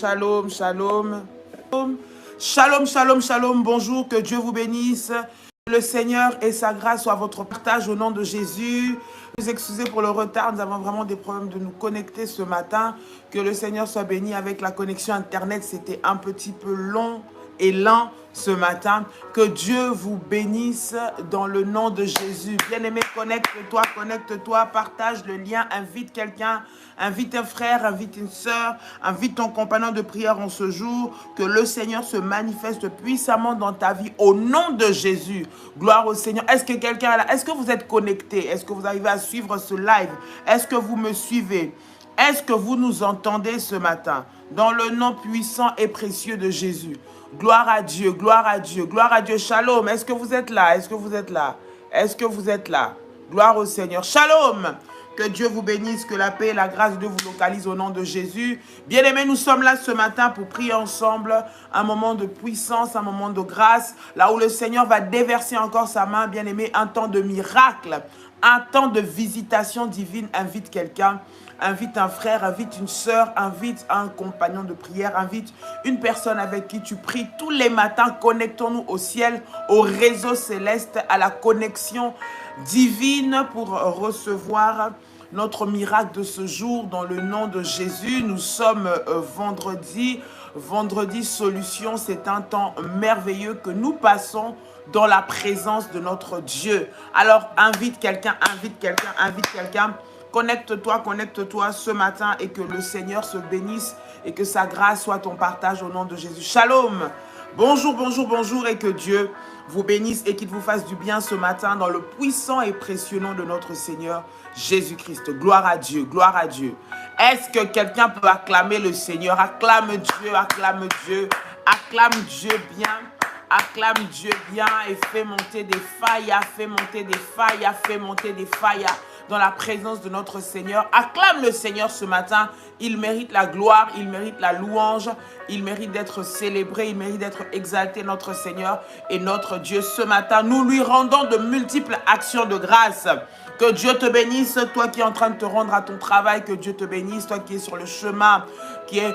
Shalom, shalom. Shalom, shalom, shalom. Bonjour, que Dieu vous bénisse. Que le Seigneur et sa grâce soient à votre partage au nom de Jésus. Nous excusez pour le retard, nous avons vraiment des problèmes de nous connecter ce matin. Que le Seigneur soit béni avec la connexion Internet. C'était un petit peu long et lent ce matin. Que Dieu vous bénisse dans le nom de Jésus. Bien-aimé, connecte-toi, partage le lien, invite quelqu'un, invite un frère, invite une sœur, invite ton compagnon de prière en ce jour. Que le Seigneur se manifeste puissamment dans ta vie au nom de Jésus. Gloire au Seigneur. Est-ce que quelqu'un est là? Est-ce que vous êtes connecté? Est-ce que vous arrivez à suivre ce live? Est-ce que vous me suivez? Est-ce que vous nous entendez ce matin? Dans le nom puissant et précieux de Jésus. Gloire à Dieu, gloire à Dieu, gloire à Dieu. Shalom, est-ce que vous êtes là? Est-ce que vous êtes là? Est-ce que vous êtes là? Gloire au Seigneur. Shalom. Que Dieu vous bénisse, que la paix et la grâce de Dieu vous localisent au nom de Jésus. Bien-aimés, nous sommes là ce matin pour prier ensemble. Un moment de puissance, un moment de grâce. Là où le Seigneur va déverser encore sa main, bien-aimés, un temps de miracle. Un temps de visitation divine. Invite quelqu'un. Invite un frère, invite une sœur, invite un compagnon de prière, invite une personne avec qui tu pries tous les matins. Connectons-nous au ciel, au réseau céleste, à la connexion divine pour recevoir notre miracle de ce jour dans le nom de Jésus. Nous sommes vendredi. Vendredi solution, c'est un temps merveilleux que nous passons dans la présence de notre Dieu. Alors invite quelqu'un, invite quelqu'un, invite quelqu'un. Connecte-toi ce matin et que le Seigneur se bénisse et que sa grâce soit ton partage au nom de Jésus. Shalom. Bonjour, bonjour, bonjour et que Dieu vous bénisse et qu'il vous fasse du bien ce matin dans le puissant et précieux nom de notre Seigneur Jésus-Christ. Gloire à Dieu, gloire à Dieu. Est-ce que quelqu'un peut acclamer le Seigneur? Acclame Dieu, acclame Dieu, acclame Dieu bien. Acclame Dieu bien et fais monter des failles, fais monter des failles, fais monter des failles dans la présence de notre Seigneur. Acclame le Seigneur ce matin. Il mérite la gloire, il mérite la louange, il mérite d'être célébré, il mérite d'être exalté, notre Seigneur et notre Dieu. Ce matin, nous lui rendons de multiples actions de grâce. Que Dieu te bénisse, toi qui es en train de te rendre à ton travail, que Dieu te bénisse, toi qui es sur le chemin, qui est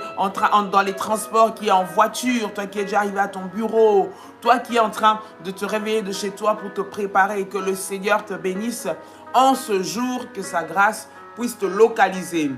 dans les transports, qui est en voiture, toi qui es déjà arrivé à ton bureau, toi qui es en train de te réveiller de chez toi pour te préparer et que le Seigneur te bénisse en ce jour, que sa grâce puisse te localiser.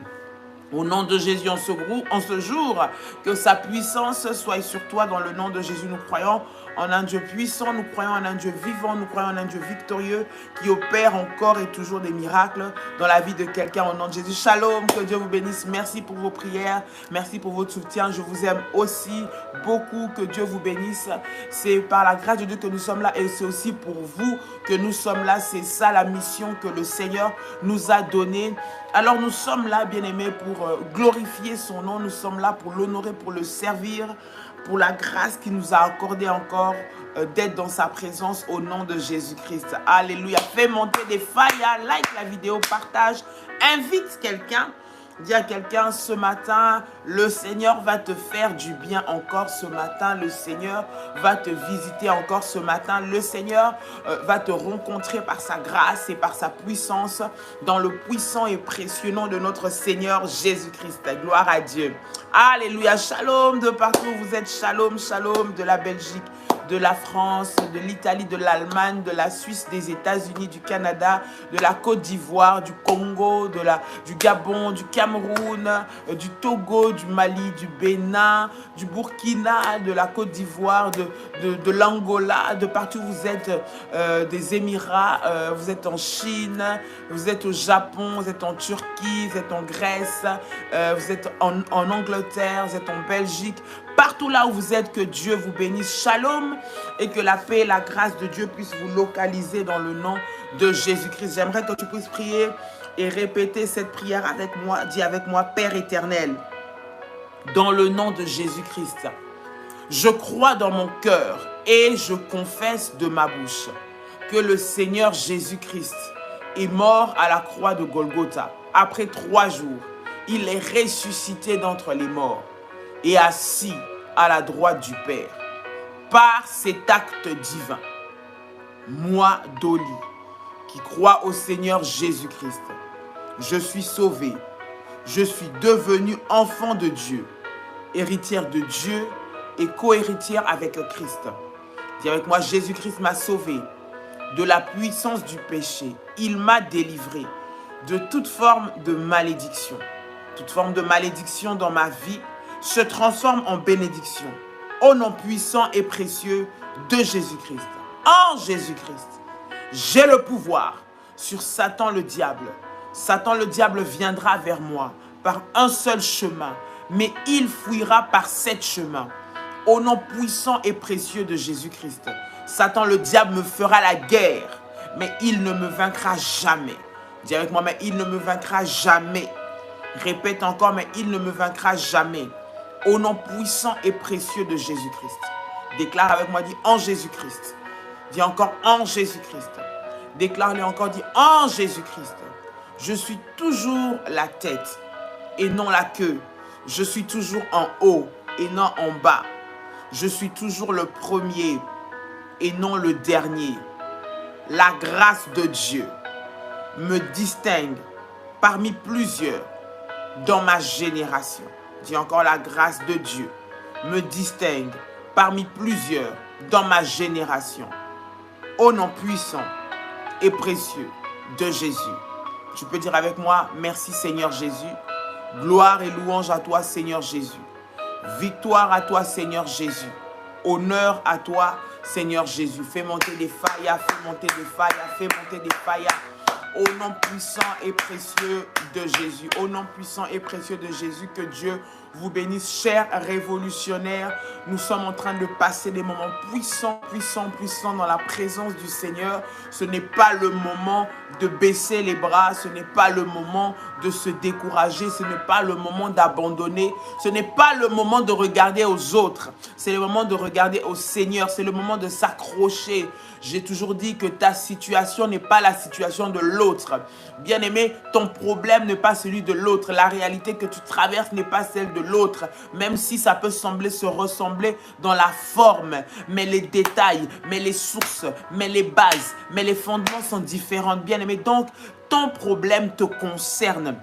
Au nom de Jésus, en ce jour, que sa puissance soit sur toi dans le nom de Jésus. Nous croyons en un Dieu puissant, nous croyons en un Dieu vivant, nous croyons en un Dieu victorieux qui opère encore et toujours des miracles dans la vie de quelqu'un au nom de Jésus. Shalom, que Dieu vous bénisse. Merci pour vos prières, merci pour votre soutien. Je vous aime aussi beaucoup, que Dieu vous bénisse. C'est par la grâce de Dieu que nous sommes là et c'est aussi pour vous que nous sommes là. C'est ça la mission que le Seigneur nous a donnée. Alors nous sommes là, bien-aimés, pour glorifier son nom. Nous sommes là pour l'honorer, pour le servir, pour la grâce qu'il nous a accordée encore d'être dans sa présence au nom de Jésus-Christ. Alléluia. Fais monter des failles, like la vidéo, partage, invite quelqu'un. Dis à quelqu'un ce matin, le Seigneur va te faire du bien encore ce matin. Le Seigneur va te visiter encore ce matin. Le Seigneur va te rencontrer par sa grâce et par sa puissance dans le puissant et précieux nom de notre Seigneur Jésus-Christ. Gloire à Dieu. Alléluia. Shalom de partout où vous êtes. Shalom, shalom de la Belgique, de la France, de l'Italie, de l'Allemagne, de la Suisse, des États-Unis, du Canada, de la Côte d'Ivoire, du Congo, du Gabon, du Cameroun, du Togo, du Mali, du Bénin, du Burkina, de la Côte d'Ivoire, de l'Angola, de partout où vous êtes, des Émirats, vous êtes en Chine, vous êtes au Japon, vous êtes en Turquie, vous êtes en Grèce, vous êtes en Angleterre, vous êtes en Belgique. Partout là où vous êtes, que Dieu vous bénisse. Shalom et que la paix et la grâce de Dieu puissent vous localiser dans le nom de Jésus-Christ. J'aimerais que tu puisses prier et répéter cette prière avec moi. Dis avec moi, Père éternel, dans le nom de Jésus-Christ, je crois dans mon cœur et je confesse de ma bouche que le Seigneur Jésus-Christ est mort à la croix de Golgotha. Après 3 jours, il est ressuscité d'entre les morts et assis à la droite du Père. Par cet acte divin, moi, Dolly, qui crois au Seigneur Jésus-Christ, je suis sauvé, je suis devenu enfant de Dieu héritière de Dieu et co-héritière avec Christ. Dis avec moi, Jésus-Christ m'a sauvé de la puissance du péché. Il m'a délivré de toute forme de malédiction. Toute forme de malédiction dans ma vie se transforme en bénédiction. Au nom puissant et précieux de Jésus-Christ. En Jésus-Christ, j'ai le pouvoir sur Satan le diable. Satan le diable viendra vers moi par un seul chemin, mais il fuira par 7 chemins. Au nom puissant et précieux de Jésus-Christ, Satan le diable me fera la guerre, mais il ne me vaincra jamais. Dis avec moi, mais il ne me vaincra jamais. Répète encore, mais il ne me vaincra jamais. Au nom puissant et précieux de Jésus-Christ. Déclare avec moi, dis en Jésus-Christ. Dis encore en Jésus-Christ. Déclare-le encore, dis en Jésus-Christ. Je suis toujours la tête et non la queue. Je suis toujours en haut et non en bas. Je suis toujours le premier et non le dernier. La grâce de Dieu me distingue parmi plusieurs dans ma génération. Dis encore, la grâce de Dieu me distingue parmi plusieurs dans ma génération. Au nom puissant et précieux de Jésus. Tu peux dire avec moi, merci Seigneur Jésus. Gloire et louange à toi Seigneur Jésus. Victoire à toi Seigneur Jésus. Honneur à toi Seigneur Jésus. Fais monter des faillas, fais monter des faillas, fais monter des faillas. Au nom puissant et précieux de Jésus. Au nom puissant et précieux de Jésus, que Dieu vous bénisse. Chers révolutionnaires, nous sommes en train de passer des moments puissants, puissants, puissants dans la présence du Seigneur. Ce n'est pas le moment de baisser les bras, ce n'est pas le moment de se décourager, ce n'est pas le moment d'abandonner, ce n'est pas le moment de regarder aux autres, c'est le moment de regarder au Seigneur, c'est le moment de s'accrocher. J'ai toujours dit que ta situation n'est pas la situation de l'autre. Bien-aimé, ton problème n'est pas celui de l'autre. La réalité que tu traverses n'est pas celle de l'autre. Même si ça peut sembler se ressembler dans la forme. Mais les détails, mais les sources, mais les bases, mais les fondements sont différents. Bien-aimé, donc ton problème te concerne.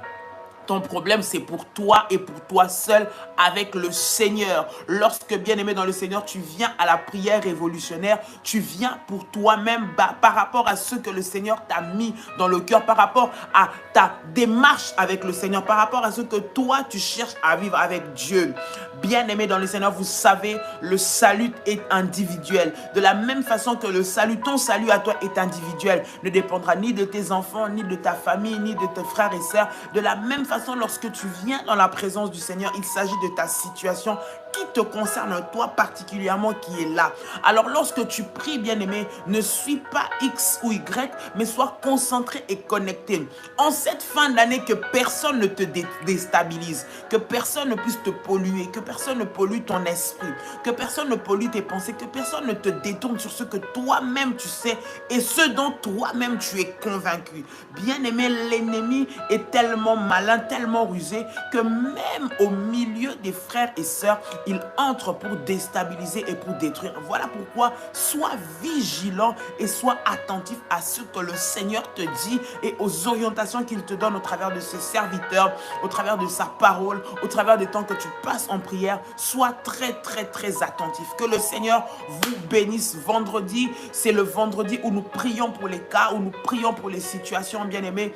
Ton problème, c'est pour toi et pour toi seul avec le Seigneur. Lorsque, bien-aimé dans le Seigneur, tu viens à la prière révolutionnaire, tu viens pour toi-même par rapport à ce que le Seigneur t'a mis dans le cœur, par rapport à ta démarche avec le Seigneur, par rapport à ce que toi, tu cherches à vivre avec Dieu. Bien-aimé dans le Seigneur, vous savez, le salut est individuel. De la même façon que le salut, ton salut à toi est individuel, ne dépendra ni de tes enfants, ni de ta famille, ni de tes frères et sœurs. De la même façon, lorsque tu viens dans la présence du Seigneur, il s'agit de ta situation qui te concerne, toi particulièrement qui est là. Alors lorsque tu pries, bien-aimé, ne suis pas X ou Y, mais sois concentré et connecté. En cette fin d'année, que personne ne te déstabilise, que personne ne puisse te polluer, que personne ne pollue ton esprit, que personne ne pollue tes pensées, que personne ne te détourne sur ce que toi-même tu sais et ce dont toi-même tu es convaincu. Bien-aimé, l'ennemi est tellement malin, tellement rusé, que même au milieu des frères et sœurs, il entre pour déstabiliser et pour détruire. Voilà pourquoi sois vigilant et sois attentif à ce que le Seigneur te dit et aux orientations qu'il te donne au travers de ses serviteurs, au travers de sa parole, au travers du temps que tu passes en prière. Sois très, très, très attentif. Que le Seigneur vous bénisse. Vendredi, c'est le vendredi où nous prions pour les cas, où nous prions pour les situations, bien-aimés.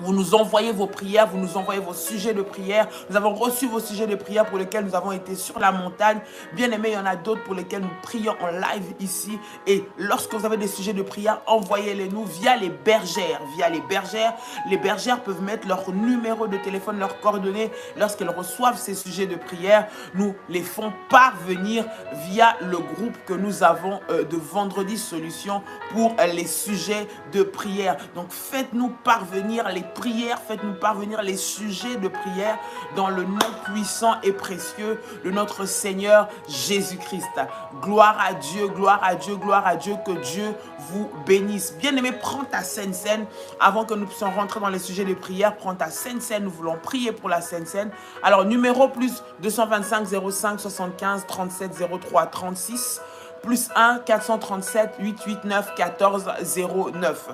Vous nous envoyez vos prières, vous nous envoyez vos sujets de prière. Nous avons reçu vos sujets de prière pour lesquels nous avons été sur la montagne. Bien aimé, il y en a d'autres pour lesquels nous prions en live ici. Et lorsque vous avez des sujets de prière, envoyez-les nous via les bergères. Les bergères peuvent mettre leur numéro de téléphone, leurs coordonnées. Lorsqu'elles reçoivent ces sujets de prière, nous les font parvenir via le groupe que nous avons de Vendredi Solutions pour les sujets de prière. Donc faites-nous parvenir les prières, faites-nous parvenir les sujets de prière dans le nom puissant et précieux de notre Seigneur Jésus-Christ. Gloire à Dieu, gloire à Dieu, gloire à Dieu, que Dieu vous bénisse. Bien-aimé, prends ta Sainte Seine. Avant que nous puissions rentrer dans les sujets de prière, prends ta Sainte Seine. Nous voulons prier pour la Sainte Seine. Alors, numéro plus 225 05 75 37 03 36. plus 1 437 889 14 09.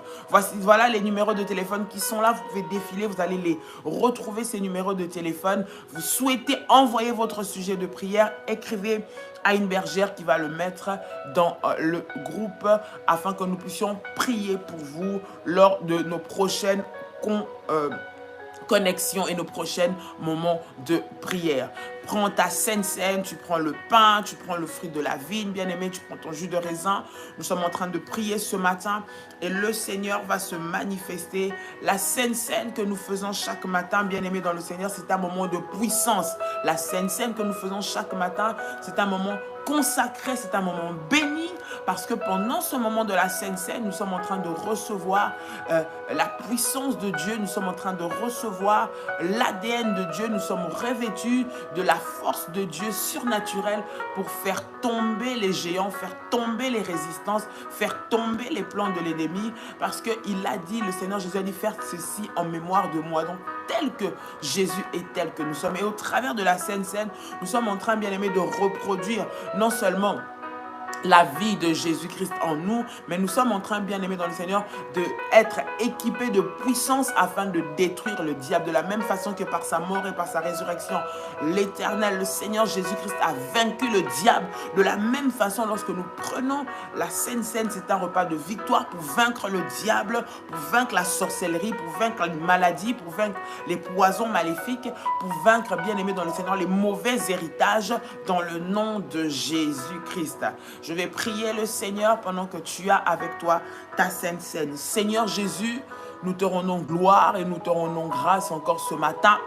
Voilà les numéros de téléphone qui sont là. Vous pouvez défiler, vous allez les retrouver, ces numéros de téléphone. Vous souhaitez envoyer votre sujet de prière, écrivez à une bergère qui va le mettre dans le groupe afin que nous puissions prier pour vous lors de nos prochaines connexions et nos prochains moments de prière. Prends ta Sainte Seine, tu prends le pain, tu prends le fruit de la vigne, bien-aimé, tu prends ton jus de raisin. Nous sommes en train de prier ce matin et le Seigneur va se manifester. La Sainte Seine que nous faisons chaque matin, bien-aimé dans le Seigneur, c'est un moment de puissance. La Sainte Seine que nous faisons chaque matin, c'est un moment consacré, c'est un moment béni, parce que pendant ce moment de la Sainte Seine, nous sommes en train de recevoir la puissance de Dieu, nous sommes en train de recevoir l'ADN de Dieu, nous sommes revêtus de la force de Dieu surnaturelle pour faire tomber les géants, faire tomber les résistances, faire tomber les plans de l'ennemi, parce qu'il a dit, le Seigneur Jésus a dit, faire ceci en mémoire de moi. Donc, tel que Jésus est, tel que nous sommes. Et au travers de la Sainte Seine, nous sommes en train, bien aimé, de reproduire non seulement la vie de Jésus-Christ en nous, mais nous sommes en train, bien aimés dans le Seigneur, d'être équipés de puissance afin de détruire le diable. De la même façon que par sa mort et par sa résurrection, l'Éternel, le Seigneur Jésus-Christ a vaincu le diable. De la même façon, lorsque nous prenons la Sainte Seine, c'est un repas de victoire pour vaincre le diable, pour vaincre la sorcellerie, pour vaincre les maladies, pour vaincre les poisons maléfiques, pour vaincre, bien aimés dans le Seigneur, les mauvais héritages dans le nom de Jésus-Christ. Je vais prier le Seigneur pendant que tu as avec toi ta Sainte Seine. Seigneur Jésus, nous te rendons gloire et nous te rendons grâce encore ce matin.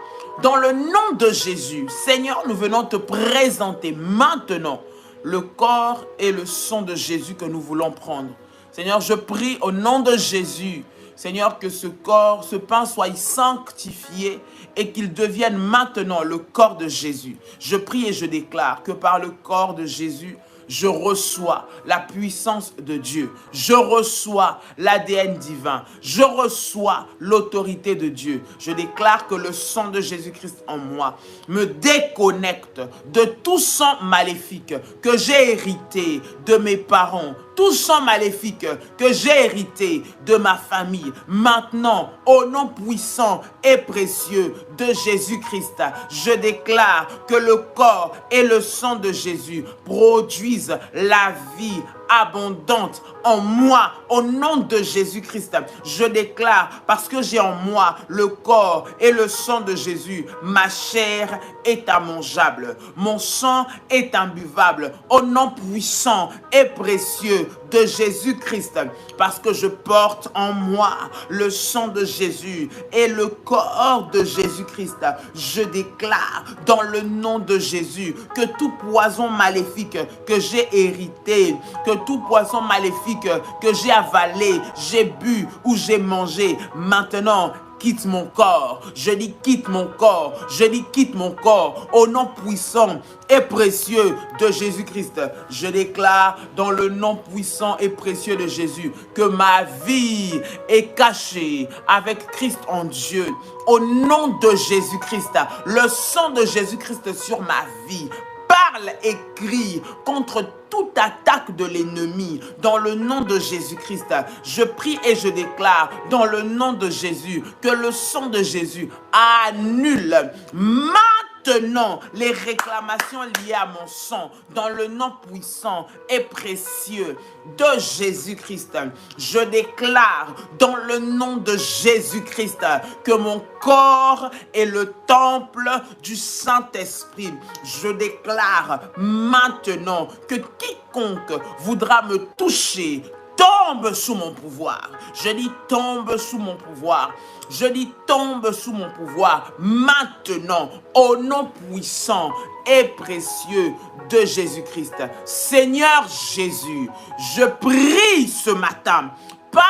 Dans le nom de Jésus, Seigneur, nous venons te présenter maintenant le corps et le sang de Jésus que nous voulons prendre. Seigneur, je prie au nom de Jésus, Seigneur, que ce corps, ce pain soit sanctifié et qu'il devienne maintenant le corps de Jésus. Je prie et je déclare que par le corps de Jésus, je reçois la puissance de Dieu. Je reçois l'ADN divin. Je reçois l'autorité de Dieu. Je déclare que le sang de Jésus-Christ en moi me déconnecte de tout sang maléfique que j'ai hérité de mes parents, tout sang maléfique que j'ai hérité de ma famille. Maintenant, au nom puissant et précieux de Jésus-Christ, je déclare que le corps et le sang de Jésus produisent la vie abondante en moi, au nom de Jésus-Christ. Je déclare, parce que j'ai en moi le corps et le sang de Jésus, ma chair est immangeable, mon sang est imbuvable, au nom puissant et précieux de Jésus-Christ, parce que je porte en moi le sang de Jésus et le corps de Jésus-Christ. Je déclare dans le nom de Jésus que tout poison maléfique que j'ai hérité, que tout poison maléfique que j'ai avalé, j'ai bu ou j'ai mangé, maintenant quitte mon corps. Je dis quitte mon corps. Je dis quitte mon corps. Au nom puissant et précieux de Jésus-Christ, je déclare dans le nom puissant et précieux de Jésus que ma vie est cachée avec Christ en Dieu. Au nom de Jésus-Christ, le sang de Jésus-Christ sur ma vie parle et crie contre toute attaque de l'ennemi. Dans le nom de Jésus-Christ, je prie et je déclare dans le nom de Jésus que le sang de Jésus annule maintenant les réclamations liées à mon sang. Dans le nom puissant et précieux de Jésus-Christ, je déclare dans le nom de Jésus-Christ que mon corps est le temple du Saint-Esprit. Je déclare maintenant que quiconque voudra me toucher tombe sous mon pouvoir. Je dis tombe sous mon pouvoir. Je dis tombe sous mon pouvoir maintenant au nom puissant et précieux de Jésus-Christ. Seigneur Jésus, je prie ce matin par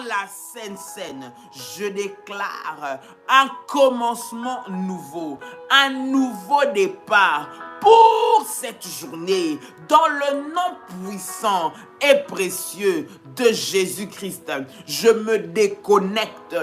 la Sainte Seine, je déclare un commencement nouveau, un nouveau départ pour cette journée, dans le nom puissant et précieux de Jésus-Christ. Je me déconnecte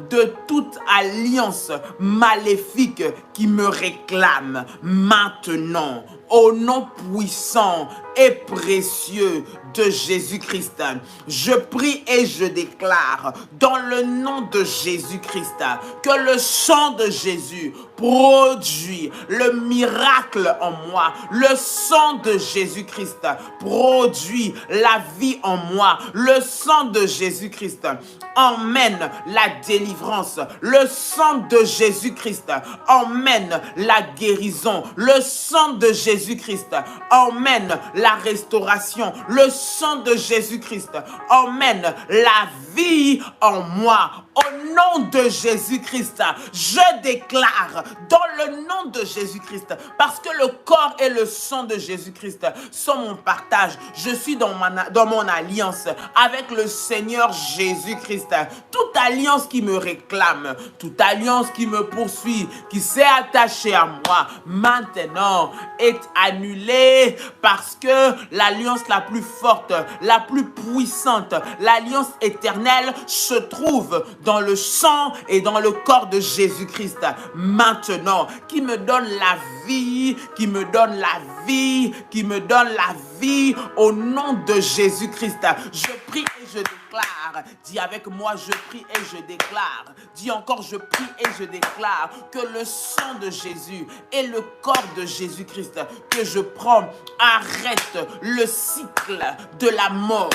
de toute alliance maléfique qui me réclame maintenant. Au nom puissant et précieux de Jésus-Christ, je prie et je déclare dans le nom de Jésus-Christ que le sang de Jésus produit le miracle en moi. Le sang de Jésus-Christ produit la vie en moi. Le sang de Jésus-Christ emmène la délivrance. Le sang de Jésus-Christ emmène la guérison. Le sang de Jésus-Christ emmène la restauration. Le sang de Jésus-Christ emmène la vie en moi. Au nom de Jésus-Christ, je déclare dans le nom de Jésus-Christ, parce que le corps et le sang de Jésus-Christ sont mon partage. Je suis dans mon alliance avec le Seigneur Jésus-Christ. Toute alliance qui me réclame, toute alliance qui me poursuit, qui s'est attachée à moi, maintenant est annulée parce que l'alliance la plus forte, la plus puissante, l'alliance éternelle se trouve dans le sang et dans le corps de Jésus-Christ maintenant, qui me donne la vie, qui me donne la vie, qui me donne la vie au nom de Jésus-Christ. Je prie et je déclare, dis avec moi, je prie et je déclare, dis encore, je prie et je déclare que le sang de Jésus et le corps de Jésus-Christ que je prends arrête le cycle de la mort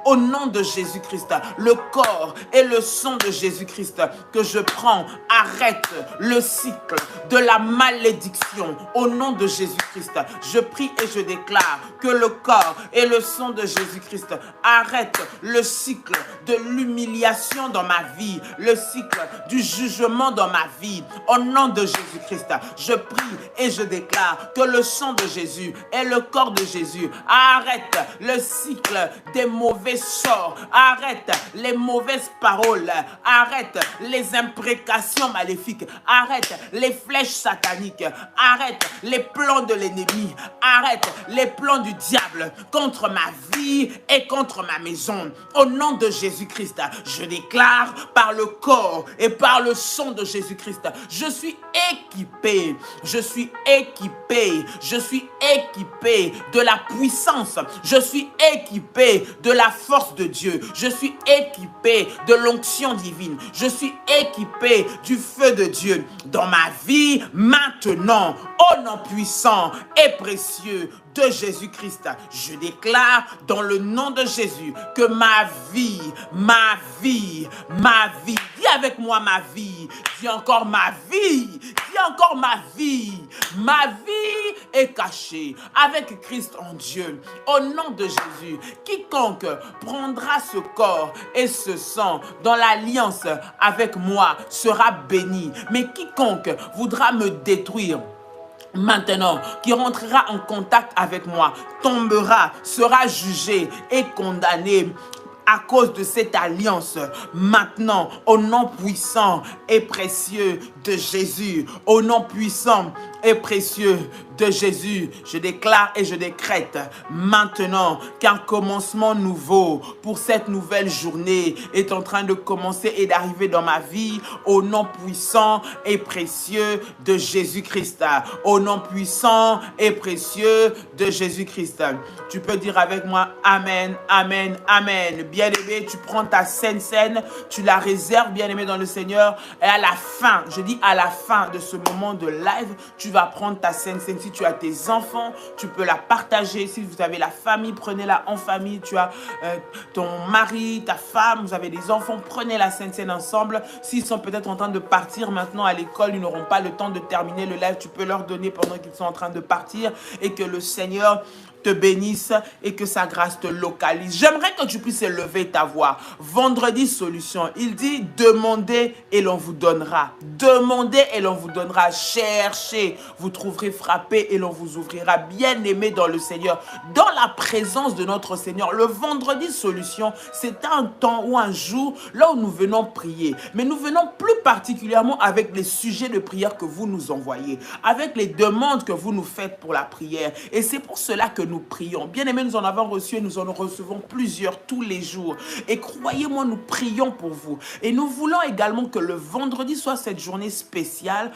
au nom de Jésus-Christ. Le corps et le sang de Jésus-Christ que je prends arrête le cycle de la malédiction au nom de Jésus-Christ. Je prie et je déclare que le corps et le sang de Jésus-Christ arrête le cycle de l'humiliation dans ma vie, le cycle du jugement dans ma vie. Au nom de Jésus-Christ, je prie et je déclare que le sang de Jésus et le corps de Jésus arrête le cycle des mauvais sorts, arrête les mauvaises paroles, arrête les imprécations maléfiques, arrête les flèches sataniques, arrête les plans de l'ennemi, arrête les plans du diable contre ma vie et contre ma maison. Au nom de Jésus-Christ, je déclare par le corps et par le sang de Jésus-Christ, je suis équipé, je suis équipé, je suis équipé de la puissance, je suis équipé de la force de Dieu, je suis équipé de l'onction divine, je suis équipé du feu de Dieu dans ma vie maintenant, au nom puissant et précieux de Jésus-Christ. Je déclare dans le nom de Jésus que ma vie, dis avec moi ma vie, dis encore ma vie, dis encore ma vie est cachée avec Christ en Dieu. Au nom de Jésus, quiconque prendra ce corps et ce sang dans l'alliance avec moi sera béni, mais quiconque voudra me détruire maintenant, qui rentrera en contact avec moi, tombera, sera jugé et condamné à cause de cette alliance. Maintenant, au nom puissant et précieux de Jésus, au nom puissant et précieux de Jésus, je déclare et je décrète maintenant qu'un commencement nouveau pour cette nouvelle journée est en train de commencer et d'arriver dans ma vie au nom puissant et précieux de Jésus-Christ. Au nom puissant et précieux de Jésus-Christ. Tu peux dire avec moi Amen, Amen, Amen. Bien-aimé, tu prends ta scène, tu la réserves, bien-aimé dans le Seigneur, et à la fin, je dis à la fin de ce moment de live, tu vas prendre ta scène. Si tu as tes enfants, tu peux la partager. Si vous avez la famille, prenez-la en famille. Tu as ton mari, ta femme, vous avez des enfants, prenez la scène ensemble. S'ils sont peut-être en train de partir maintenant à l'école, ils n'auront pas le temps de terminer le live, tu peux leur donner pendant qu'ils sont en train de partir, et que le Seigneur te bénisse et que sa grâce te localise. J'aimerais que tu puisses élever ta voix. Vendredi solution, il dit demandez et l'on vous donnera. Demandez et l'on vous donnera. Cherchez, vous trouverez, frappez et l'on vous ouvrira. Bien-aimé dans le Seigneur, dans la présence de notre Seigneur, le vendredi solution, c'est un temps ou un jour là où nous venons prier. Mais nous venons plus particulièrement avec les sujets de prière que vous nous envoyez, avec les demandes que vous nous faites pour la prière. Et c'est pour cela que nous prions. Bien-aimés, nous en avons reçu et nous en recevons plusieurs tous les jours. Et croyez-moi, nous prions pour vous. Et nous voulons également que le vendredi soit cette journée spéciale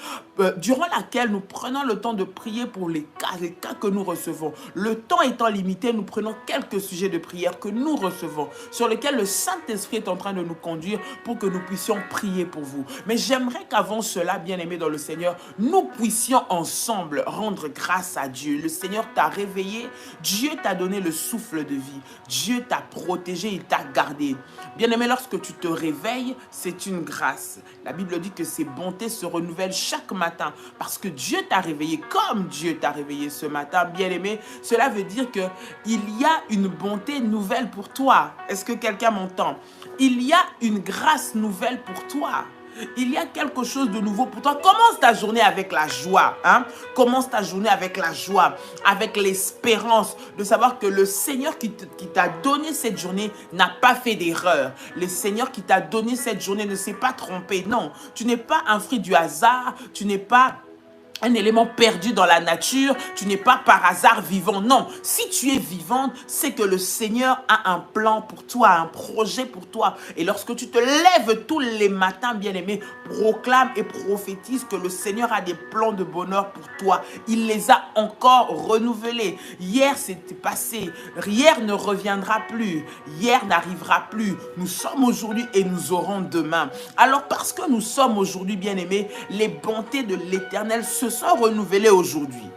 durant laquelle nous prenons le temps de prier pour les cas que nous recevons. Le temps étant limité, nous prenons quelques sujets de prière que nous recevons, sur lesquels le Saint-Esprit est en train de nous conduire pour que nous puissions prier pour vous. Mais j'aimerais qu'avant cela, bien-aimés dans le Seigneur, nous puissions ensemble rendre grâce à Dieu. Le Seigneur t'a réveillé, Dieu t'a donné le souffle de vie, Dieu t'a protégé, il t'a gardé. Bien-aimé, lorsque tu te réveilles, c'est une grâce. La Bible dit que ses bontés se renouvellent chaque matin parce que Dieu t'a réveillé comme Dieu t'a réveillé ce matin. Bien-aimé, cela veut dire qu'il y a une bonté nouvelle pour toi. Est-ce que quelqu'un m'entend? Il y a une grâce nouvelle pour toi. Il y a quelque chose de nouveau pour toi. Commence ta journée avec la joie. Commence ta journée avec la joie, avec l'espérance de savoir que le Seigneur qui t'a donné cette journée n'a pas fait d'erreur. Le Seigneur qui t'a donné cette journée ne s'est pas trompé. Non, tu n'es pas un fruit du hasard. Tu n'es pas un élément perdu dans la nature, tu n'es pas par hasard vivant. Non, si tu es vivante, c'est que le Seigneur a un plan pour toi, un projet pour toi. Et lorsque tu te lèves tous les matins, bien-aimé, proclame et prophétise que le Seigneur a des plans de bonheur pour toi. Il les a encore renouvelés. Hier, c'était passé. Hier ne reviendra plus. Hier n'arrivera plus. Nous sommes aujourd'hui et nous aurons demain. Alors, parce que nous sommes aujourd'hui, bien-aimés, les bontés de l'Éternel se sont renouvelées aujourd'hui.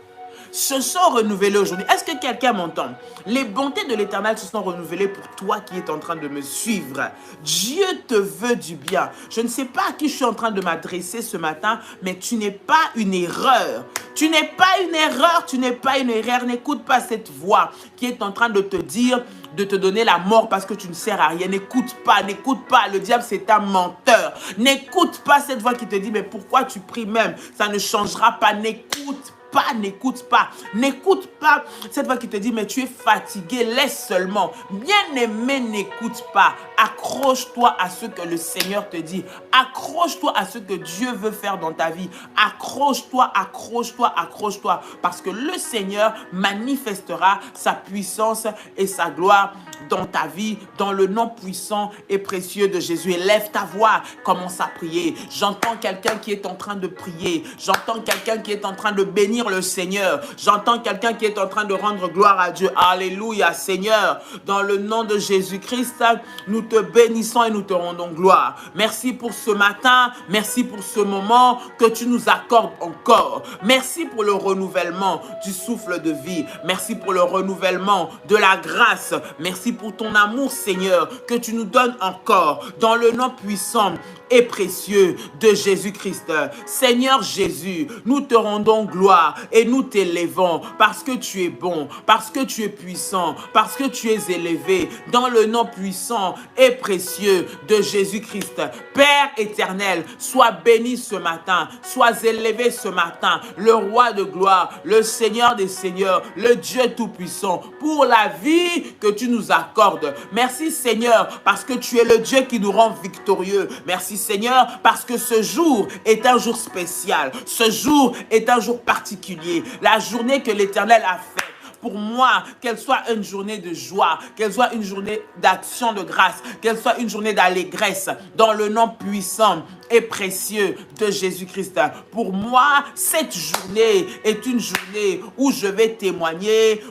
Se sont renouvelées aujourd'hui. Est-ce que quelqu'un m'entend? Les bontés de l'Éternel se sont renouvelées pour toi qui es en train de me suivre. Dieu te veut du bien. Je ne sais pas à qui je suis en train de m'adresser ce matin, mais tu n'es pas une erreur. Tu n'es pas une erreur, tu n'es pas une erreur. N'écoute pas cette voix qui est en train de te dire de te donner la mort parce que tu ne sers à rien. N'écoute pas, n'écoute pas. Le diable, c'est un menteur. N'écoute pas cette voix qui te dit, mais pourquoi tu pries même? Ça ne changera pas. N'écoute pas, n'écoute pas. N'écoute pas cette voix qui te dit, mais tu es fatigué, laisse seulement. Bien-aimé, n'écoute pas. Accroche-toi à ce que le Seigneur te dit. Accroche-toi à ce que Dieu veut faire dans ta vie. Accroche-toi, accroche-toi, accroche-toi. Parce que le Seigneur manifestera sa puissance et sa gloire dans ta vie, dans le nom puissant et précieux de Jésus. Élève ta voix, commence à prier. J'entends quelqu'un qui est en train de prier. J'entends quelqu'un qui est en train de bénir le Seigneur. J'entends quelqu'un qui est en train de rendre gloire à Dieu. Alléluia, Seigneur. Dans le nom de Jésus-Christ, nous te bénissons et nous te rendons gloire. Merci pour ce matin. Merci pour ce moment que tu nous accordes encore. Merci pour le renouvellement du souffle de vie. Merci pour le renouvellement de la grâce. Merci pour ton amour, Seigneur, que tu nous donnes encore dans le nom puissant et précieux de Jésus-Christ. Seigneur Jésus, nous te rendons gloire et nous t'élevons parce que tu es bon, parce que tu es puissant, parce que tu es élevé dans le nom puissant et précieux de Jésus-Christ. Père éternel, sois béni ce matin, sois élevé ce matin, le roi de gloire, le Seigneur des seigneurs, le Dieu tout-puissant, pour la vie que tu nous accordes. Merci Seigneur, parce que tu es le Dieu qui nous rend victorieux. Merci Seigneur, parce que ce jour est un jour spécial. Ce jour est un jour particulier. La journée que l'Éternel a faite. Pour moi, qu'elle soit une journée de joie, qu'elle soit une journée d'action de grâce, qu'elle soit une journée d'allégresse, dans le nom puissant et précieux de Jésus-Christ. Pour moi, cette journée est une journée où je vais témoigner,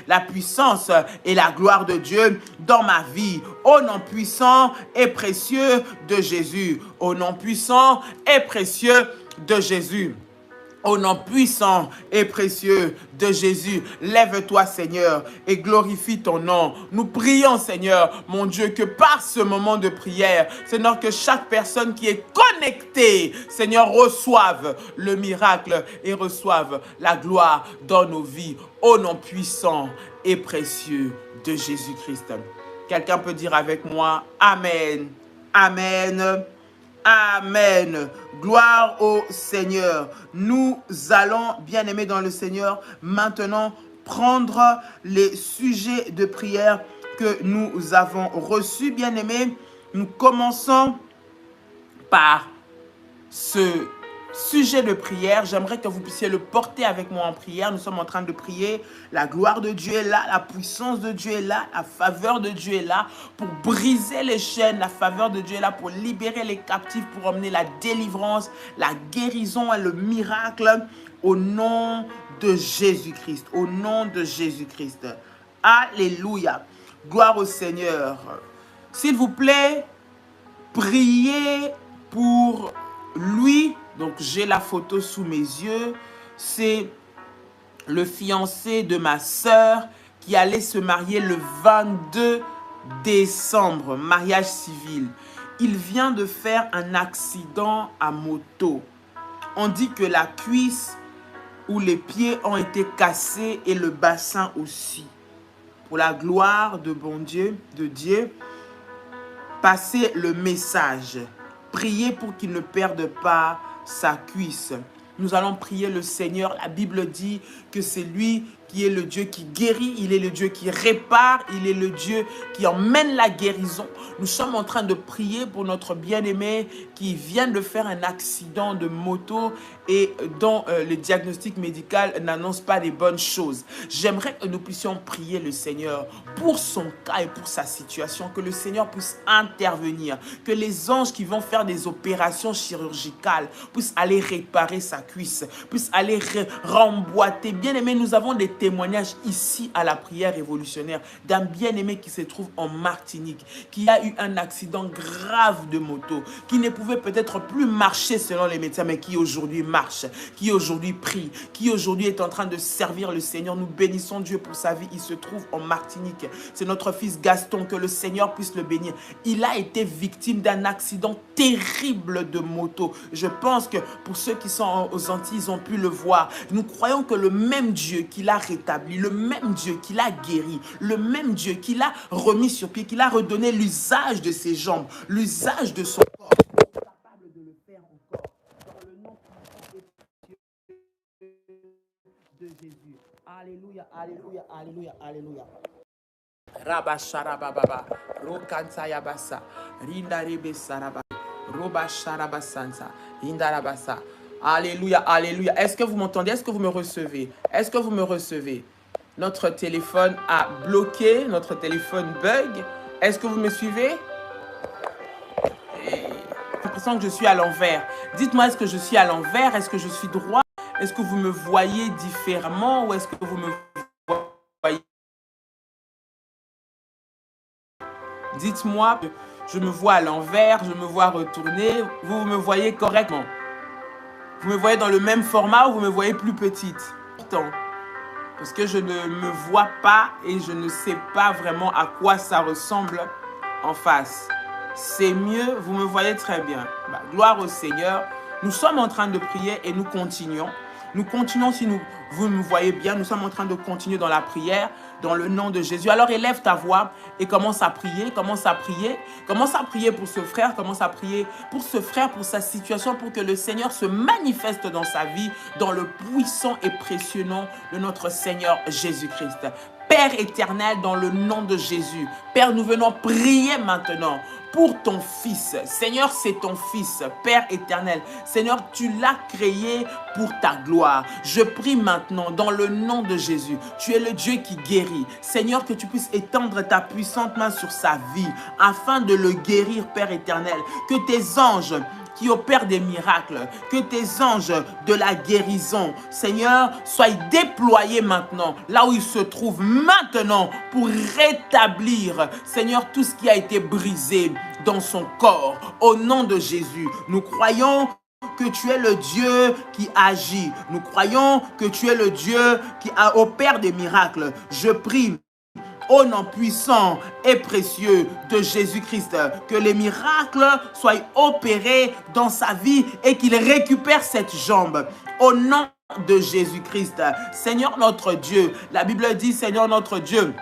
la puissance et la gloire de Dieu dans ma vie. Au nom puissant et précieux de Jésus. Au nom puissant et précieux de Jésus. Au nom puissant et précieux de Jésus, lève-toi Seigneur et glorifie ton nom. Nous prions Seigneur, mon Dieu, que par ce moment de prière, Seigneur, que chaque personne qui est connectée, Seigneur, reçoive le miracle et reçoive la gloire dans nos vies. Au nom puissant et précieux de Jésus-Christ. Quelqu'un peut dire avec moi, Amen, Amen. Amen. Gloire au Seigneur. Nous allons, bien-aimés dans le Seigneur, maintenant prendre les sujets de prière que nous avons reçus, bien-aimés. Nous commençons par ce sujet de prière. J'aimerais que vous puissiez le porter avec moi en prière. Nous sommes en train de prier. La gloire de Dieu est là, la puissance de Dieu est là, la faveur de Dieu est là pour briser les chaînes. La faveur de Dieu est là pour libérer les captifs, pour emmener la délivrance, la guérison et le miracle au nom de Jésus-Christ. Au nom de Jésus-Christ. Alléluia. Gloire au Seigneur. S'il vous plaît, priez pour lui. Donc, j'ai la photo sous mes yeux. C'est le fiancé de ma sœur qui allait se marier le 22 décembre, mariage civil. Il vient de faire un accident à moto. On dit que la cuisse ou les pieds ont été cassés et le bassin aussi. Pour la gloire de bon Dieu, passez le message. Priez pour qu'il ne perde pas sa cuisse. Nous allons prier le Seigneur. La Bible dit que c'est lui qui est le Dieu qui guérit, il est le Dieu qui répare, il est le Dieu qui emmène la guérison. Nous sommes en train de prier pour notre bien-aimé qui vient de faire un accident de moto et dont le diagnostic médical n'annonce pas les bonnes choses. J'aimerais que nous puissions prier le Seigneur pour son cas et pour sa situation, que le Seigneur puisse intervenir, que les anges qui vont faire des opérations chirurgicales puissent aller réparer sa cuisse, puissent aller remboîter. Bien-aimé, nous avons des témoignages ici à la prière révolutionnaire d'un bien-aimé qui se trouve en Martinique, qui a eu un accident grave de moto, qui ne pouvait peut-être plus marcher selon les médecins, mais qui aujourd'hui marche, qui aujourd'hui prie, qui aujourd'hui est en train de servir le Seigneur. Nous bénissons Dieu pour sa vie. Il se trouve en Martinique. C'est notre fils Gaston, que le Seigneur puisse le bénir. Il a été victime d'un accident terrible de moto. Je pense que pour ceux qui sont aux Antilles, ils ont pu le voir. Nous croyons que le même Dieu qui l'a rétabli, le même Dieu qui l'a guéri, le même Dieu qui l'a remis sur pied, qui l'a redonné l'usage de ses jambes, l'usage de son corps, est capable de le faire encore dans le nom de Jésus. Alléluia, alléluia, alléluia, alléluia. Rabasharababa, Rokansayabasa, Rindarebesaraba, Robasharabasansa, Indarabasa. Alléluia, alléluia. Est-ce que vous m'entendez? Est-ce que vous me recevez? Est-ce que vous me recevez? Notre téléphone a bloqué, notre téléphone bug. Est-ce que vous me suivez? J'ai l'impression que je suis à l'envers. Dites-moi, est-ce que je suis à l'envers? Est-ce que je suis droit? Est-ce que vous me voyez différemment ou est-ce que vous me voyez? Dites-moi, je me vois à l'envers, je me vois retourner. Vous me voyez correctement? Vous me voyez dans le même format ou vous me voyez plus petite? Pourtant, parce que je ne me vois pas et je ne sais pas vraiment à quoi ça ressemble en face. C'est mieux, vous me voyez très bien. Bah, gloire au Seigneur. Nous sommes en train de prier et nous continuons. Nous continuons, si vous me voyez bien, nous sommes en train de continuer dans la prière, dans le nom de Jésus. Alors élève ta voix et commence à prier, commence à prier. Commence à prier pour ce frère, commence à prier pour ce frère, pour sa situation, pour que le Seigneur se manifeste dans sa vie, dans le puissant et précieux nom de notre Seigneur Jésus-Christ. Père éternel, dans le nom de Jésus, Père, nous venons prier maintenant pour ton fils. Seigneur, c'est ton fils, Père éternel. Seigneur, tu l'as créé pour ta gloire. Je prie maintenant dans le nom de Jésus. Tu es le Dieu qui guérit. Seigneur, que tu puisses étendre ta puissante main sur sa vie afin de le guérir, Père éternel. Que tes anges qui opère des miracles, que tes anges de la guérison, Seigneur, soient déployés maintenant, là où ils se trouvent maintenant, pour rétablir, Seigneur, tout ce qui a été brisé dans son corps. Au nom de Jésus, nous croyons que tu es le Dieu qui agit. Nous croyons que tu es le Dieu qui opère des miracles. Je prie au nom puissant et précieux de Jésus-Christ, que les miracles soient opérés dans sa vie et qu'il récupère cette jambe. Au nom de Jésus-Christ, Seigneur notre Dieu, la Bible dit, Seigneur notre Dieu,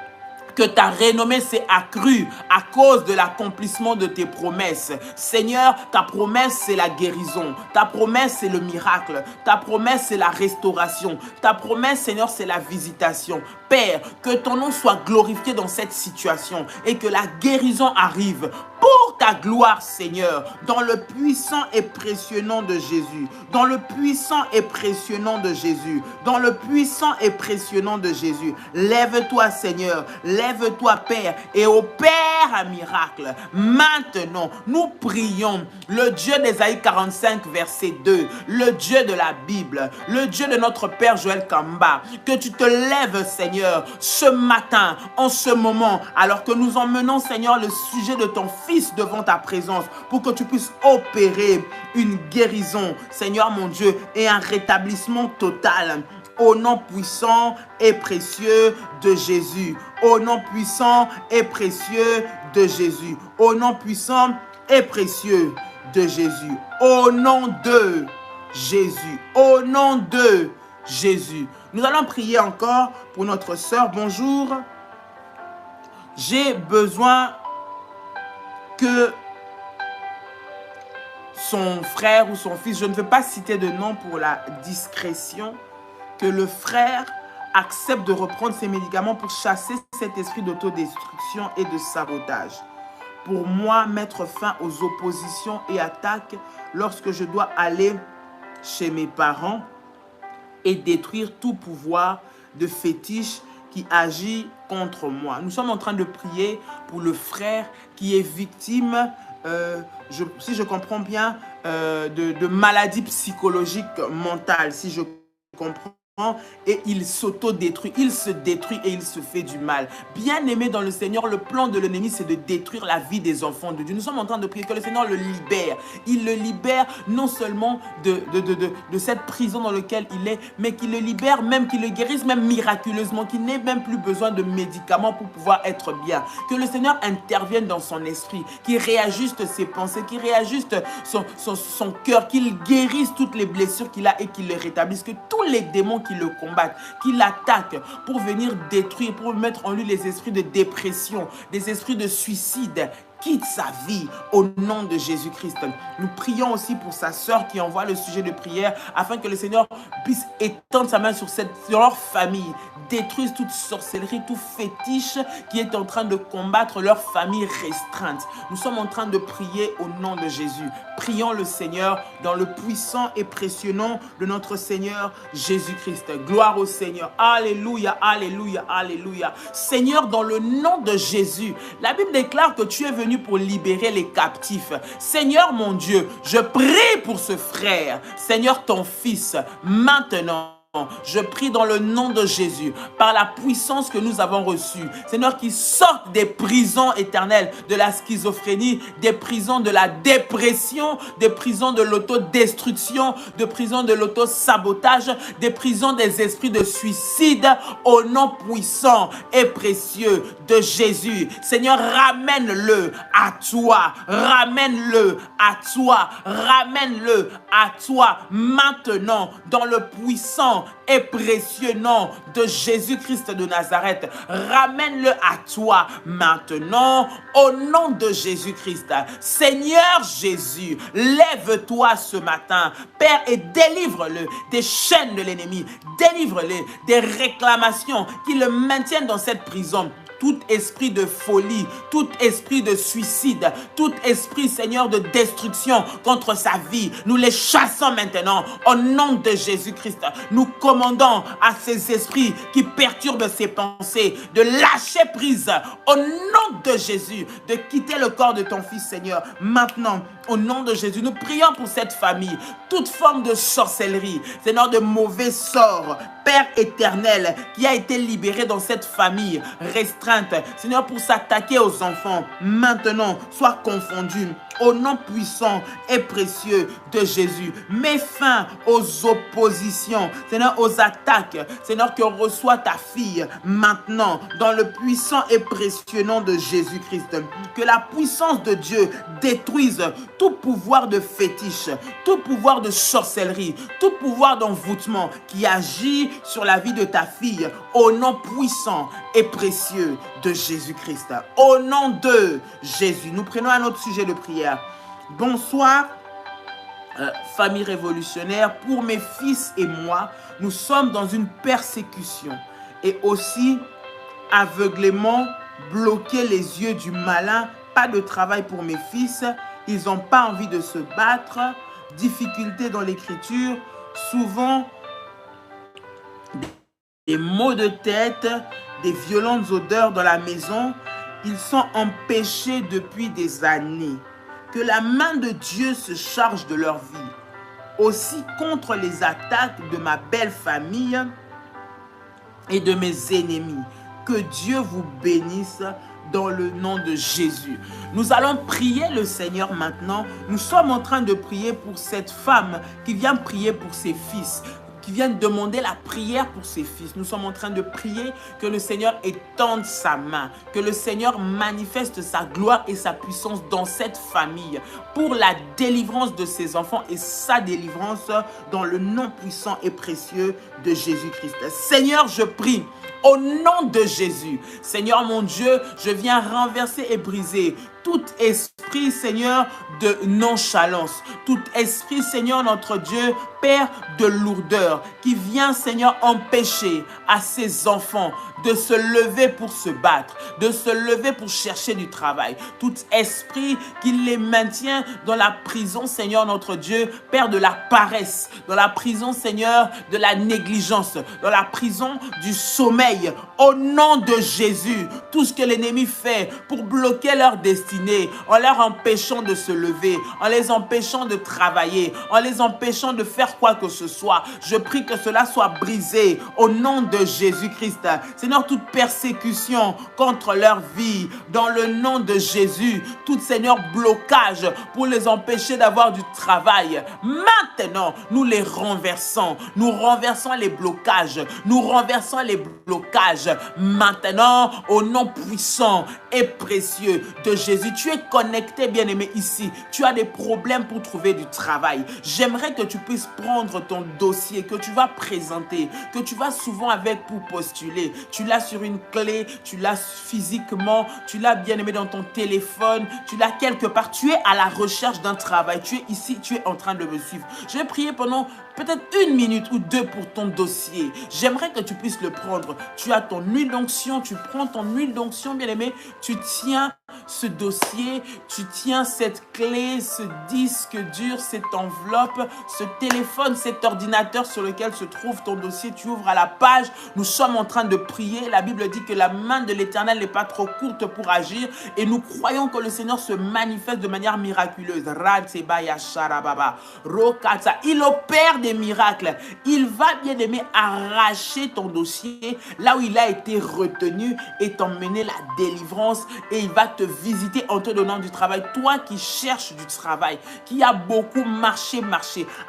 que ta renommée s'est accrue à cause de l'accomplissement de tes promesses. Seigneur, ta promesse, c'est la guérison. Ta promesse, c'est le miracle. Ta promesse, c'est la restauration. Ta promesse, Seigneur, c'est la visitation. Père, que ton nom soit glorifié dans cette situation et que la guérison arrive pour ta gloire, Seigneur, dans le puissant et précieux nom de Jésus, dans le puissant et précieux nom de Jésus, dans le puissant et précieux nom de Jésus. Lève-toi, Seigneur, lève-toi, Père, et opère un miracle. Maintenant, nous prions le Dieu d'Ésaïe 45, verset 2, le Dieu de la Bible, le Dieu de notre Père Joël Kamba, que tu te lèves, Seigneur, ce matin, en ce moment, alors que nous emmenons, Seigneur, le sujet de ton Fils devant ta présence, pour que tu puisses opérer une guérison, Seigneur mon Dieu, et un rétablissement total. Au nom puissant et précieux de Jésus. Au nom puissant et précieux de Jésus. Au nom puissant et précieux de Jésus. Au nom de Jésus. Au nom de Jésus. Nous allons prier encore pour notre sœur. Bonjour. J'ai besoin que son frère ou son fils, je ne veux pas citer de nom pour la discrétion, que le frère accepte de reprendre ses médicaments pour chasser cet esprit d'autodestruction et de sabotage. Pour moi, mettre fin aux oppositions et attaques lorsque je dois aller chez mes parents et détruire tout pouvoir de fétiche qui agit contre moi. Nous sommes en train de prier pour le frère qui est victime, si je comprends bien, de maladies psychologiques mentales, si je comprends. Et il s'auto-détruit, il se détruit et il se fait du mal. Bien-aimé dans le Seigneur, le plan de l'ennemi, c'est de détruire la vie des enfants de Dieu. Nous sommes en train de prier que le Seigneur le libère. Il le libère non seulement de cette prison dans laquelle il est, mais qu'il le libère, même qu'il le guérisse, même miraculeusement, qu'il n'ait même plus besoin de médicaments pour pouvoir être bien. Que le Seigneur intervienne dans son esprit, qu'il réajuste ses pensées, qu'il réajuste son cœur, qu'il guérisse toutes les blessures qu'il a et qu'il le rétablisse. Que tous les démons qui le combattent, qui l'attaquent pour venir détruire, pour mettre en lui les esprits de dépression, des esprits de suicide, quitte sa vie au nom de Jésus-Christ. Nous prions aussi pour sa sœur qui envoie le sujet de prière afin que le Seigneur puisse étendre sa main sur leur famille, détruise toute sorcellerie, tout fétiche qui est en train de combattre leur famille restreinte. Nous sommes en train de prier au nom de Jésus. Prions le Seigneur dans le puissant et précieux nom de notre Seigneur Jésus-Christ. Gloire au Seigneur. Alléluia, alléluia, alléluia. Seigneur, dans le nom de Jésus, la Bible déclare que tu es venu pour libérer les captifs. Seigneur mon Dieu, je prie pour ce frère. Seigneur, ton fils, maintenant. Je prie dans le nom de Jésus, par la puissance que nous avons reçue, Seigneur, qui sorte des prisons éternelles, de la schizophrénie, des prisons de la dépression, des prisons de l'autodestruction, des prisons de l'autosabotage, des prisons des esprits de suicide, au nom puissant et précieux de Jésus. Seigneur, ramène-le à toi, ramène-le à toi, ramène-le à toi maintenant, dans le puissant et précieux nom de Jésus-Christ de Nazareth. Ramène-le à toi maintenant au nom de Jésus-Christ. Seigneur Jésus, lève-toi ce matin, Père, et délivre-le des chaînes de l'ennemi. Délivre-le des réclamations qui le maintiennent dans cette prison. Tout esprit de folie, tout esprit de suicide, tout esprit, Seigneur, de destruction contre sa vie, nous les chassons maintenant au nom de Jésus-Christ. Nous commandons à ces esprits qui perturbent ses pensées de lâcher prise au nom de Jésus, de quitter le corps de ton Fils, Seigneur. Maintenant, au nom de Jésus, nous prions pour cette famille, toute forme de sorcellerie, Seigneur, de mauvais sorts, Père éternel, qui a été libéré dans cette famille restreinte, Seigneur, pour s'attaquer aux enfants, maintenant, soit confondu au nom puissant et précieux de Jésus. Mets fin aux oppositions, Seigneur, aux attaques, Seigneur, que reçoit ta fille maintenant, dans le puissant et précieux nom de Jésus-Christ. Que la puissance de Dieu détruise tout pouvoir de fétiche, tout pouvoir de sorcellerie, tout pouvoir d'envoûtement qui agit sur la vie de ta fille, au nom puissant et précieux de Jésus-Christ. Au nom de Jésus, nous prenons un autre sujet de prière. Bonsoir, famille révolutionnaire. Pour mes fils et moi, nous sommes dans une persécution et aussi aveuglément bloquer les yeux du malin pas de travail pour mes fils, ils n'ont pas envie de se battre, difficultés dans l'écriture, souvent des maux de tête, des violentes odeurs dans la maison. Ils sont empêchés depuis des années. Que la main de Dieu se charge de leur vie. Aussi contre les attaques de ma belle famille et de mes ennemis. Que Dieu vous bénisse dans le nom de Jésus. Nous allons prier le Seigneur maintenant. Nous sommes en train de prier pour cette femme qui vient prier pour ses fils, qui viennent demander la prière pour ses fils. Nous sommes en train de prier que le Seigneur étende sa main, que le Seigneur manifeste sa gloire et sa puissance dans cette famille pour la délivrance de ses enfants et sa délivrance dans le nom puissant et précieux de Jésus-Christ. Seigneur, je prie au nom de Jésus. Seigneur mon Dieu, je viens renverser et briser tout esprit, Seigneur, de nonchalance. Tout esprit, Seigneur, notre Dieu, Père de lourdeur, qui vient, Seigneur, empêcher à ses enfants de se lever pour se battre, de se lever pour chercher du travail. Tout esprit qui les maintient dans la prison, Seigneur, notre Dieu, Père de la paresse, dans la prison, Seigneur, de la négligence, dans la prison du sommeil. Au nom de Jésus, tout ce que l'ennemi fait pour bloquer leur destinée, en leur empêchant de se lever, en les empêchant de travailler, en les empêchant de faire quoi que ce soit, je prie que cela soit brisé au nom de Jésus-Christ. Seigneur, toute persécution contre leur vie, dans le nom de Jésus, tout, Seigneur, blocage pour les empêcher d'avoir du travail, maintenant, nous les renversons. Nous renversons les blocages. Nous renversons les blocages. Maintenant, au nom puissant et précieux de Jésus. Tu es connecté, bien-aimé, ici. Tu as des problèmes pour trouver du travail. J'aimerais que tu puisses prendre ton dossier que tu vas présenter, que tu vas souvent avec pour postuler. Tu l'as sur une clé, tu l'as physiquement, tu l'as, bien-aimé, dans ton téléphone, tu l'as quelque part. Tu es à la recherche d'un travail. Tu es ici, tu es en train de me suivre. Je vais prier pendant peut-être 1 minute ou 2 pour ton dossier. J'aimerais que tu puisses le prendre. Tu as ton huile d'onction, tu prends ton huile d'onction, bien-aimé, tu tiens ce dossier, tu tiens cette clé, ce disque dur, cette enveloppe, ce téléphone, cet ordinateur sur lequel se trouve ton dossier. Tu ouvres à la page. Nous sommes en train de prier. La Bible dit que la main de l'Éternel n'est pas trop courte pour agir et nous croyons que le Seigneur se manifeste de manière miraculeuse. Il opère des miracles. Il va, bien aimé, arracher ton dossier là où il a été retenu et t'emmener la délivrance, et il va te visiter en te donnant du travail. Toi qui cherches du travail, qui a beaucoup marché.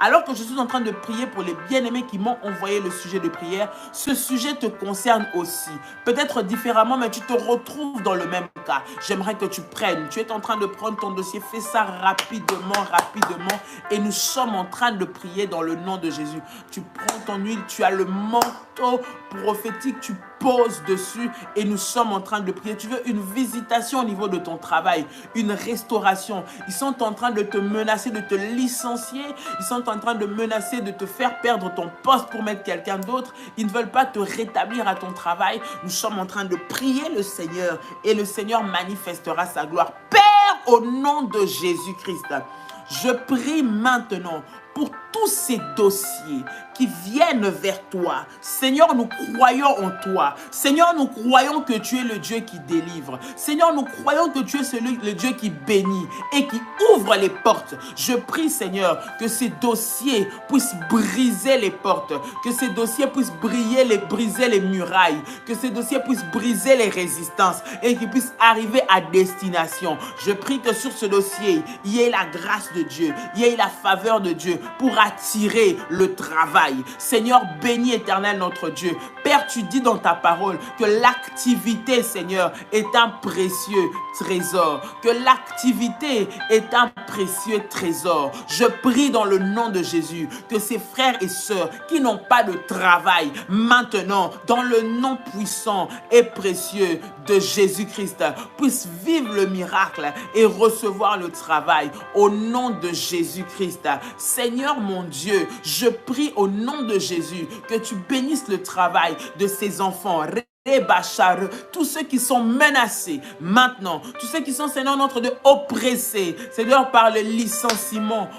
Alors que je suis en train de prier pour les bien-aimés qui m'ont envoyé le sujet de prière, ce sujet te concerne aussi. Peut-être différemment, mais tu te retrouves dans le même cas. J'aimerais que tu prennes. Tu es en train de prendre ton dossier. Fais ça rapidement. Et nous sommes en train de prier dans le nom de Jésus. Tu prends ton huile, tu as le manteau prophétique, tu poses dessus et nous sommes en train de prier. Tu veux une visitation au niveau de ton travail, une restauration. Ils sont en train de te menacer, de te licencier. Ils sont en train de menacer de te faire perdre ton poste pour mettre quelqu'un d'autre. Ils ne veulent pas te rétablir à ton travail. Nous sommes en train de prier le Seigneur et le Seigneur manifestera sa gloire. Père, au nom de Jésus-Christ, je prie maintenant pour tous ces dossiers qui viennent vers toi. Seigneur, nous croyons en toi. Seigneur, nous croyons que tu es le Dieu qui délivre. Seigneur, nous croyons que tu es le Dieu qui bénit et qui ouvre les portes. Je prie, Seigneur, que ces dossiers puissent briser les portes, que ces dossiers puissent briser les murailles, que ces dossiers puissent briser les résistances et qu'ils puissent arriver à destination. Je prie que sur ce dossier, il y ait la grâce de Dieu, il y ait la faveur de Dieu pour attirer le travail. Seigneur, bénis Éternel notre Dieu. Père, tu dis dans ta parole que l'activité, Seigneur, est un précieux trésor. Que l'activité est un précieux trésor. Je prie dans le nom de Jésus que ces frères et sœurs qui n'ont pas de travail, maintenant, dans le nom puissant et précieux de Jésus-Christ, puissent vivre le miracle et recevoir le travail au nom de Jésus-Christ. Seigneur mon Dieu, je prie au nom de Jésus que tu bénisses le travail de ces enfants. les bachars, tous ceux qui sont menacés maintenant, tous ceux qui sont, Seigneur notre Dieu, oppressés, Seigneur, par le licenciement,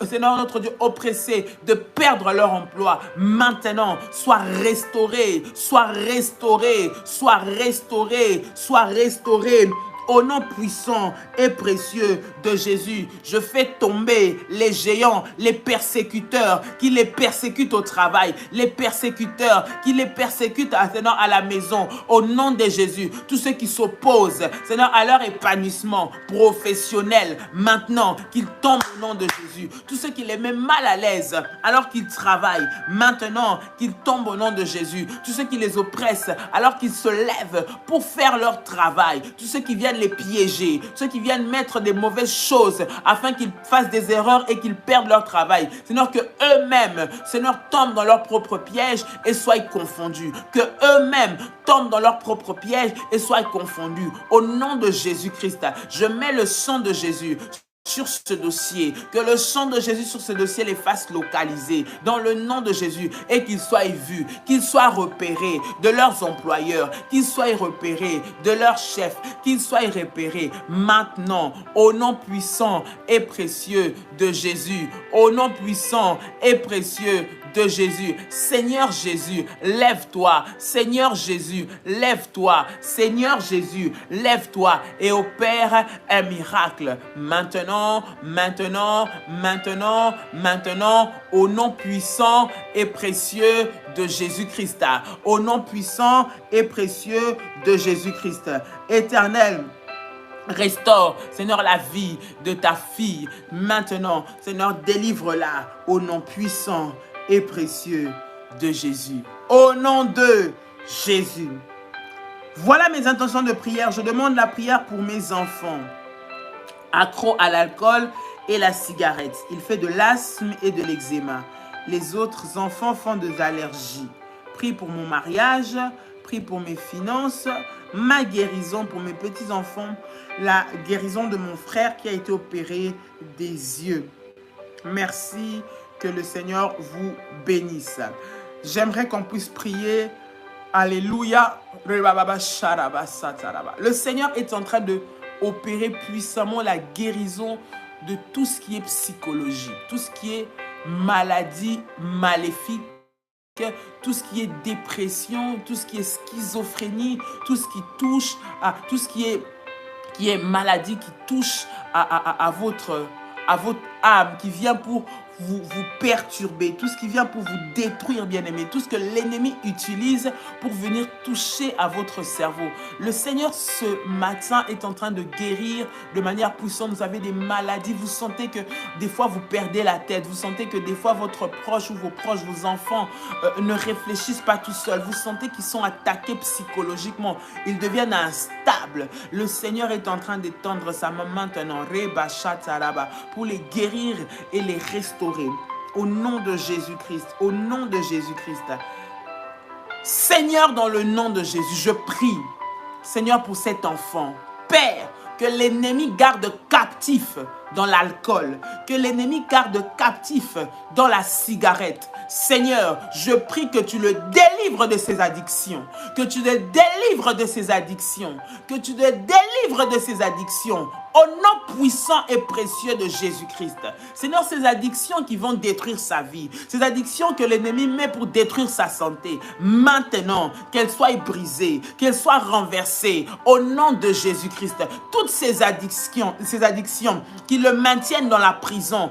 Seigneur notre Dieu, oppressés de perdre leur emploi, maintenant, soient restaurés, soient restaurés, soient restaurés, soient restaurés. Au nom puissant et précieux de Jésus, je fais tomber les géants, les persécuteurs qui les persécutent au travail, les persécuteurs qui les persécutent, Seigneur, à la maison. Au nom de Jésus, tous ceux qui s'opposent, Seigneur, à leur épanouissement professionnel, maintenant, qu'ils tombent au nom de Jésus. Tous ceux qui les mettent mal à l'aise alors qu'ils travaillent, maintenant, qu'ils tombent au nom de Jésus. Tous ceux qui les oppressent alors qu'ils se lèvent pour faire leur travail. Tous ceux qui viennent les piéger, ceux qui viennent mettre des mauvaises choses afin qu'ils fassent des erreurs et qu'ils perdent leur travail. Seigneur, que eux-mêmes, Seigneur, tombent dans leur propre piège et soient confondus. Que eux-mêmes tombent dans leur propre piège et soient confondus. Au nom de Jésus-Christ, je mets le sang de Jésus sur ce dossier, que le sang de Jésus sur ce dossier les fasse localiser dans le nom de Jésus et qu'ils soient vus, qu'ils soient repérés de leurs employeurs, qu'ils soient repérés de leurs chefs, qu'ils soient repérés maintenant au nom puissant et précieux de Jésus, au nom puissant et précieux de Jésus. Seigneur Jésus, lève-toi. Seigneur Jésus, lève-toi. Seigneur Jésus, lève-toi et opère un miracle. Maintenant, maintenant, maintenant, maintenant, au nom puissant et précieux de Jésus-Christ. Au nom puissant et précieux de Jésus-Christ. Éternel, restaure, Seigneur, la vie de ta fille. Maintenant, Seigneur, délivre-la au nom puissant et précieux de Jésus. Au nom de Jésus. Voilà mes intentions de prière. Je demande la prière pour mes enfants accros à l'alcool et la cigarette. Il fait de l'asthme et de l'eczéma. Les autres enfants font des allergies. Prie pour mon mariage, prie pour mes finances, ma guérison pour mes petits-enfants, la guérison de mon frère qui a été opéré des yeux. Merci, que le Seigneur vous bénisse. J'aimerais qu'on puisse prier. Alléluia. Le Seigneur est en train de opérer puissamment la guérison de tout ce qui est psychologie, tout ce qui est maladie maléfique, tout ce qui est dépression, tout ce qui est schizophrénie, tout ce qui touche à tout ce qui est maladie qui touche à votre âme, qui vient pour vous perturber, tout ce qui vient pour vous détruire, bien-aimé, tout ce que l'ennemi utilise pour venir toucher à votre cerveau. Le Seigneur, ce matin, est en train de guérir de manière puissante. Vous avez des maladies, vous sentez que des fois vous perdez la tête, vous sentez que des fois votre proche ou vos proches, vos enfants ne réfléchissent pas tout seuls, vous sentez qu'ils sont attaqués psychologiquement, ils deviennent instables. Le Seigneur est en train d'étendre sa main maintenant, pour les guérir et les restaurer. Au nom de Jésus-Christ, au nom de Jésus-Christ. Seigneur, dans le nom de Jésus, je prie, Seigneur, pour cet enfant. Père, que l'ennemi garde captif dans l'alcool, que l'ennemi garde captif dans la cigarette. Seigneur, je prie que tu le délivres de ses addictions, que tu le délivres de ses addictions, que tu le délivres de ses addictions. Au nom puissant et précieux de Jésus-Christ. Seigneur, ces addictions qui vont détruire sa vie, ces addictions que l'ennemi met pour détruire sa santé, maintenant, qu'elles soient brisées, qu'elles soient renversées, au nom de Jésus-Christ. Toutes ces addictions qui le maintiennent dans la prison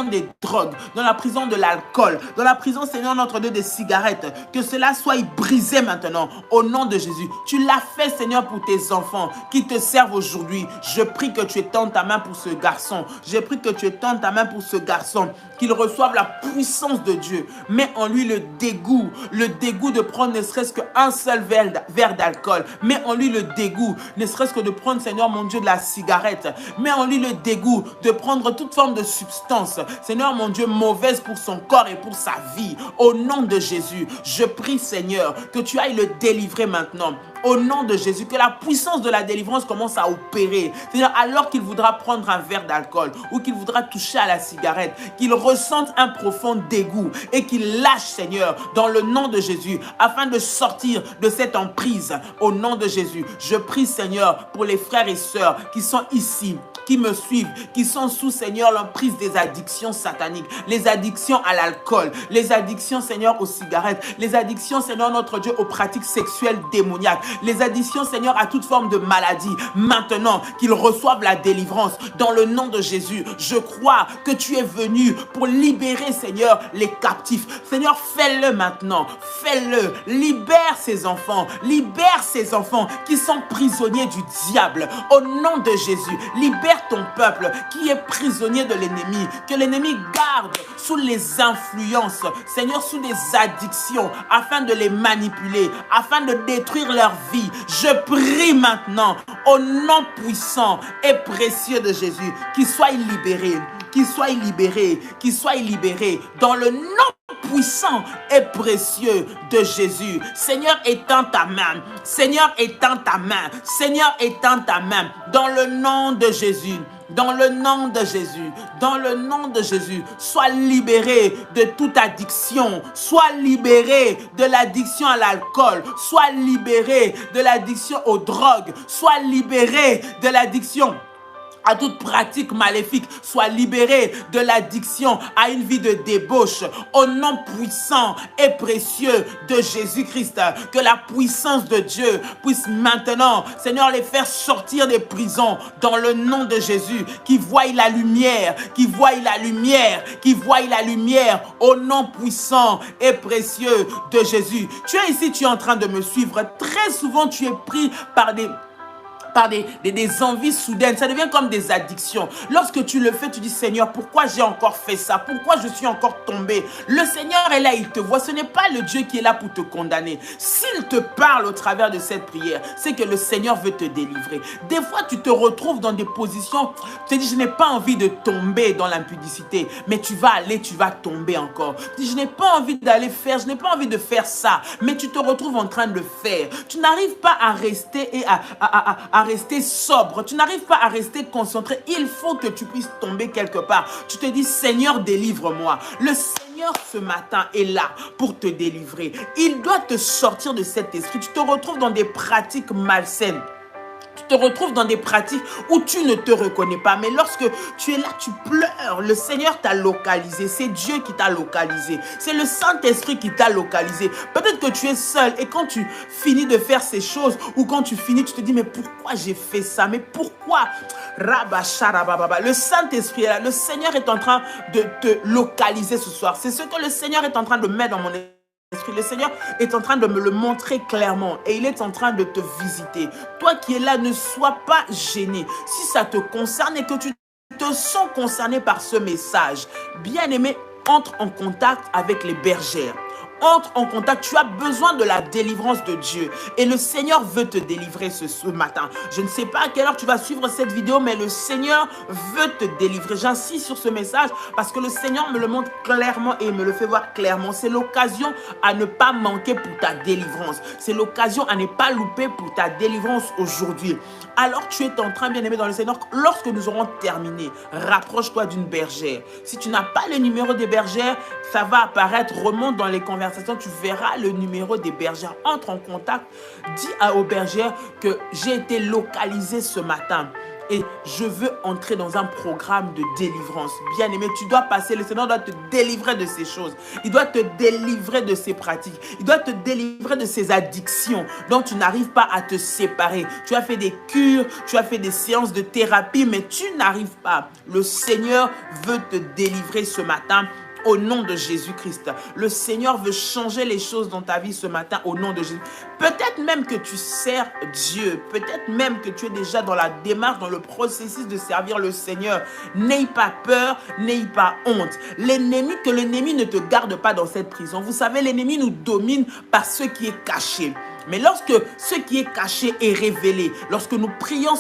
des drogues, dans la prison de l'alcool, dans la prison, Seigneur, notre Dieu, des cigarettes, que cela soit brisé maintenant, au nom de Jésus. Tu l'as fait, Seigneur, pour tes enfants qui te servent aujourd'hui. Je prie que tu étendes ta main pour ce garçon. J'ai pris que tu étendes ta main pour ce garçon, qu'il reçoive la puissance de Dieu. Mets en lui le dégoût de prendre ne serait-ce qu'un seul verre d'alcool. Mets en lui le dégoût, ne serait-ce que de prendre, Seigneur mon Dieu, de la cigarette. Mets en lui le dégoût de prendre toute forme de substance, Seigneur mon Dieu, mauvaise pour son corps et pour sa vie. Au nom de Jésus, je prie, Seigneur, que tu ailles le délivrer maintenant. Au nom de Jésus, que la puissance de la délivrance commence à opérer. Seigneur, alors qu'il voudra prendre un verre d'alcool ou qu'il voudra toucher à la cigarette, qu'il ressentent un profond dégoût et qu'ils lâchent, Seigneur, dans le nom de Jésus, afin de sortir de cette emprise. Au nom de Jésus, je prie, Seigneur, pour les frères et sœurs qui sont ici, qui me suivent, qui sont sous, Seigneur, l'emprise des addictions sataniques, les addictions à l'alcool, les addictions, Seigneur, aux cigarettes, les addictions, Seigneur, notre Dieu, aux pratiques sexuelles démoniaques, les addictions, Seigneur, à toute forme de maladie. Maintenant, qu'ils reçoivent la délivrance dans le nom de Jésus. Je crois que tu es venu pour libérer, Seigneur, les captifs. Seigneur, fais-le maintenant, fais-le. Libère ces enfants qui sont prisonniers du diable. Au nom de Jésus, libère ton peuple qui est prisonnier de l'ennemi, que l'ennemi garde sous les influences, Seigneur, sous des addictions, afin de les manipuler, afin de détruire leur vie. Je prie maintenant, au nom puissant et précieux de Jésus, qu'ils soient libérés, dans le nom puissant et précieux de Jésus. Seigneur, étends ta main. Seigneur, étends ta main. Seigneur, étends ta main. Dans le nom de Jésus. Dans le nom de Jésus, dans le nom de Jésus, sois libéré de toute addiction, sois libéré de l'addiction à l'alcool, sois libéré de l'addiction aux drogues, sois libéré de l'addiction à toute pratique maléfique, soit libéré de l'addiction à une vie de débauche. Au nom puissant et précieux de Jésus-Christ, que la puissance de Dieu puisse maintenant, Seigneur, les faire sortir des prisons dans le nom de Jésus, qui voient la lumière, au nom puissant et précieux de Jésus. Tu es ici, tu es en train de me suivre. Très souvent, tu es pris par des envies soudaines, ça devient comme des addictions. Lorsque tu le fais, tu dis, Seigneur, pourquoi j'ai encore fait ça? Pourquoi je suis encore tombé? Le Seigneur est là, il te voit. Ce n'est pas le Dieu qui est là pour te condamner. S'il te parle au travers de cette prière, c'est que le Seigneur veut te délivrer. Des fois, tu te retrouves dans des positions, tu te dis, je n'ai pas envie de tomber dans l'impudicité, mais tu vas tomber encore. Tu dis, je n'ai pas envie d'aller faire, je n'ai pas envie de faire ça, mais tu te retrouves en train de le faire. Tu n'arrives pas à rester et à rester sobre, tu n'arrives pas à rester concentré. Il faut que tu puisses tomber quelque part. Tu te dis, Seigneur, délivre-moi. Le Seigneur ce matin est là pour te délivrer. Il doit te sortir de cet esprit. Tu te retrouves dans des pratiques malsaines. Tu te retrouves dans des pratiques où tu ne te reconnais pas. Mais lorsque tu es là, tu pleures. Le Seigneur t'a localisé. C'est Dieu qui t'a localisé. C'est le Saint-Esprit qui t'a localisé. Peut-être que tu es seul et quand tu finis de faire ces choses ou quand tu finis, tu te dis, mais pourquoi j'ai fait ça? Mais pourquoi? Le Saint-Esprit est là. Le Seigneur est en train de te localiser ce soir. C'est ce que le Seigneur est en train de mettre dans mon esprit. Le Seigneur est en train de me le montrer clairement et il est en train de te visiter. Toi qui es là, ne sois pas gêné. Si ça te concerne et que tu te sens concerné par ce message, bien-aimé, entre en contact avec les bergères. Entre en contact, tu as besoin de la délivrance de Dieu et le Seigneur veut te délivrer ce matin. Je ne sais pas à quelle heure tu vas suivre cette vidéo, mais le Seigneur veut te délivrer. J'insiste sur ce message parce que le Seigneur me le montre clairement et me le fait voir clairement. C'est l'occasion à ne pas manquer pour ta délivrance. C'est l'occasion à ne pas louper pour ta délivrance aujourd'hui. Alors tu es en train, bien-aimé dans le Seigneur, lorsque nous aurons terminé, rapproche-toi d'une bergère. Si tu n'as pas le numéro des bergères, ça va apparaître, remonte dans les conversations, tu verras le numéro des bergères. Entre en contact, dis aux bergères que j'ai été localisé ce matin et je veux entrer dans un programme de délivrance. Bien-aimé, tu dois passer, le Seigneur doit te délivrer de ces choses. Il doit te délivrer de ces pratiques. Il doit te délivrer de ces addictions dont tu n'arrives pas à te séparer. Tu as fait des cures, tu as fait des séances de thérapie, mais tu n'arrives pas. Le Seigneur veut te délivrer ce matin. Au nom de Jésus-Christ. Le Seigneur veut changer les choses dans ta vie ce matin au nom de Jésus. Peut-être même que tu sers Dieu. Peut-être même que tu es déjà dans la démarche, dans le processus de servir le Seigneur. N'aie pas peur, n'aie pas honte. Que l'ennemi ne te garde pas dans cette prison. Vous savez, l'ennemi nous domine par ce qui est caché. Mais lorsque ce qui est caché est révélé, lorsque nous prions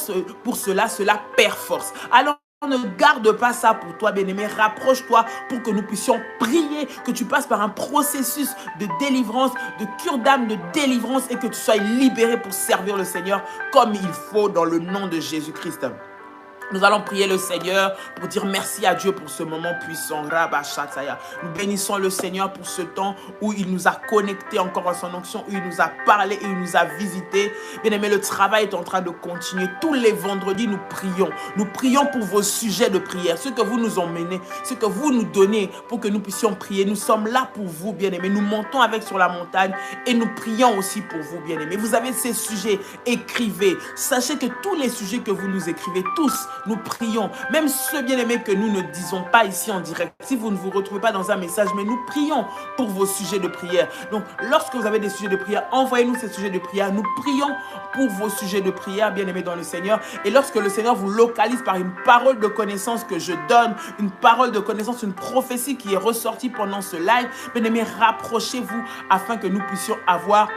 pour cela, cela perd force. Alors, ne garde pas ça pour toi, bien-aimé. Rapproche-toi pour que nous puissions prier, que tu passes par un processus de délivrance, de cure d'âme, de délivrance et que tu sois libéré pour servir le Seigneur comme il faut dans le nom de Jésus-Christ. Nous allons prier le Seigneur pour dire merci à Dieu pour ce moment puissant. Nous bénissons le Seigneur pour ce temps où il nous a connectés encore à son onction, où il nous a parlé, il nous a visités. Bien-aimés, le travail est en train de continuer. Tous les vendredis, nous prions. Nous prions pour vos sujets de prière, ce que vous nous emmenez, ce que vous nous donnez pour que nous puissions prier. Nous sommes là pour vous, bien-aimés. Nous montons avec sur la montagne et nous prions aussi pour vous, bien-aimés. Vous avez ces sujets, écrivez. Sachez que tous les sujets que vous nous écrivez, tous, nous prions, même ceux bien-aimés que nous ne disons pas ici en direct. Si vous ne vous retrouvez pas dans un message, mais nous prions pour vos sujets de prière. Donc, lorsque vous avez des sujets de prière, envoyez-nous ces sujets de prière. Nous prions pour vos sujets de prière, bien-aimés dans le Seigneur. Et lorsque le Seigneur vous localise par une parole de connaissance que je donne, une parole de connaissance, une prophétie qui est ressortie pendant ce live, bien-aimés, rapprochez-vous afin que nous puissions avoir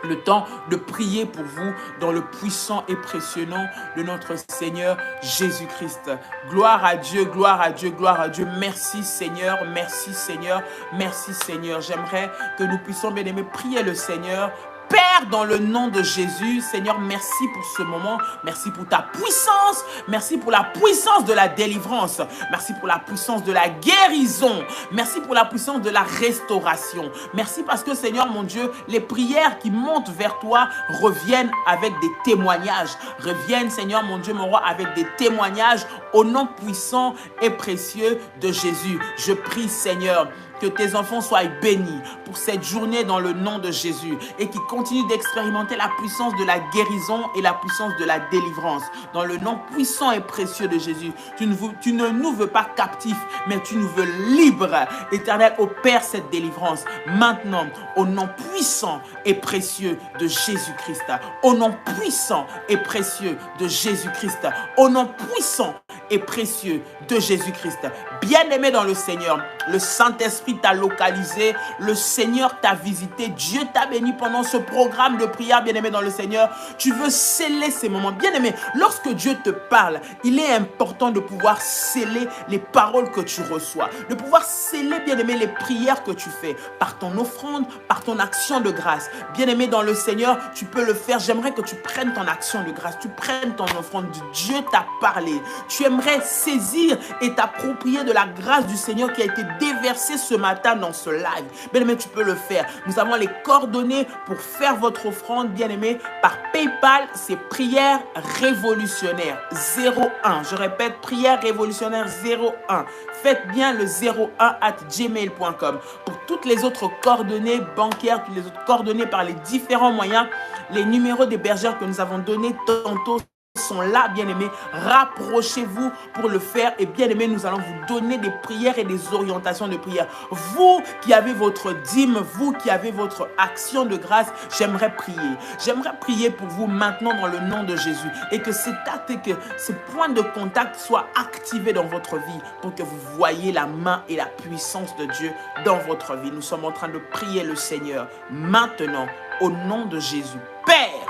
le temps de prier pour vous dans le puissant et précieux nom de notre Seigneur Jésus-Christ. Gloire à Dieu, gloire à Dieu, gloire à Dieu. Merci Seigneur, merci Seigneur, merci Seigneur. J'aimerais que nous puissions, bien aimés, prier le Seigneur. Père, dans le nom de Jésus, Seigneur, merci pour ce moment. Merci pour ta puissance. Merci pour la puissance de la délivrance. Merci pour la puissance de la guérison. Merci pour la puissance de la restauration. Merci parce que, Seigneur, mon Dieu, les prières qui montent vers toi reviennent avec des témoignages. Reviennent, Seigneur, mon Dieu, mon roi, avec des témoignages au nom puissant et précieux de Jésus. Je prie, Seigneur, que tes enfants soient bénis pour cette journée dans le nom de Jésus et qu'ils continuent d'expérimenter la puissance de la guérison et la puissance de la délivrance. Dans le nom puissant et précieux de Jésus, tu ne nous veux pas captifs, mais tu nous veux libres. Éternel, opère cette délivrance maintenant au nom puissant et précieux de Jésus-Christ. Au nom puissant et précieux de Jésus-Christ. Au nom puissant et précieux de Jésus-Christ. Bien-aimé dans le Seigneur, le Saint-Esprit t'a localisé, le Seigneur t'a visité, Dieu t'a béni pendant ce programme de prière, bien-aimé dans le Seigneur. Tu veux sceller ces moments. Bien-aimé, lorsque Dieu te parle, il est important de pouvoir sceller les paroles que tu reçois, de pouvoir sceller, bien-aimé, les prières que tu fais par ton offrande, par ton action de grâce. Bien-aimé dans le Seigneur, tu peux le faire. J'aimerais que tu prennes ton action de grâce, tu prennes ton offrande. Dieu t'a parlé. Tu aimerais saisir et t'approprier de la grâce du Seigneur qui a été déversée ce matin dans ce live. Bien-aimé, tu peux le faire. Nous avons les coordonnées pour faire votre offrande, bien-aimé, par PayPal. C'est prière révolutionnaire 01. Je répète, prière révolutionnaire 01. Faites bien le 01@gmail.com. Pour toutes les autres coordonnées bancaires, toutes les autres coordonnées par les différents moyens, les numéros des bergères que nous avons donnés tantôt sont là, bien-aimés. Rapprochez-vous pour le faire. Et bien-aimés, nous allons vous donner des prières et des orientations de prière. Vous qui avez votre dîme, vous qui avez votre action de grâce, j'aimerais prier. J'aimerais prier pour vous maintenant dans le nom de Jésus. Et que cet acte et que ce point de contact soit activé dans votre vie pour que vous voyez la main et la puissance de Dieu dans votre vie. Nous sommes en train de prier le Seigneur maintenant au nom de Jésus. Père,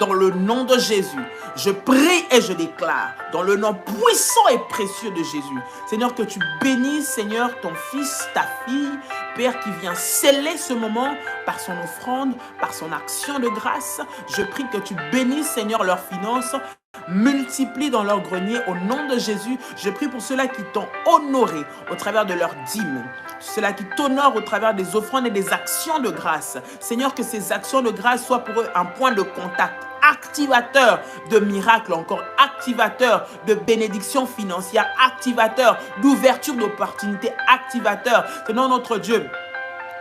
dans le nom de Jésus, je prie et je déclare, dans le nom puissant et précieux de Jésus, Seigneur, que tu bénisses, Seigneur, ton fils, ta fille, Père, qui vient sceller ce moment par son offrande, par son action de grâce. Je prie que tu bénisses, Seigneur, leurs finances, multiplie dans leur grenier au nom de Jésus. Je prie pour ceux-là qui t'ont honoré au travers de leurs dîmes, ceux-là qui t'honorent au travers des offrandes et des actions de grâce. Seigneur, que ces actions de grâce soient pour eux un point de contact, activateur de miracles, encore activateur de bénédictions financières, activateur d'ouverture d'opportunités, activateur, Seigneur notre Dieu,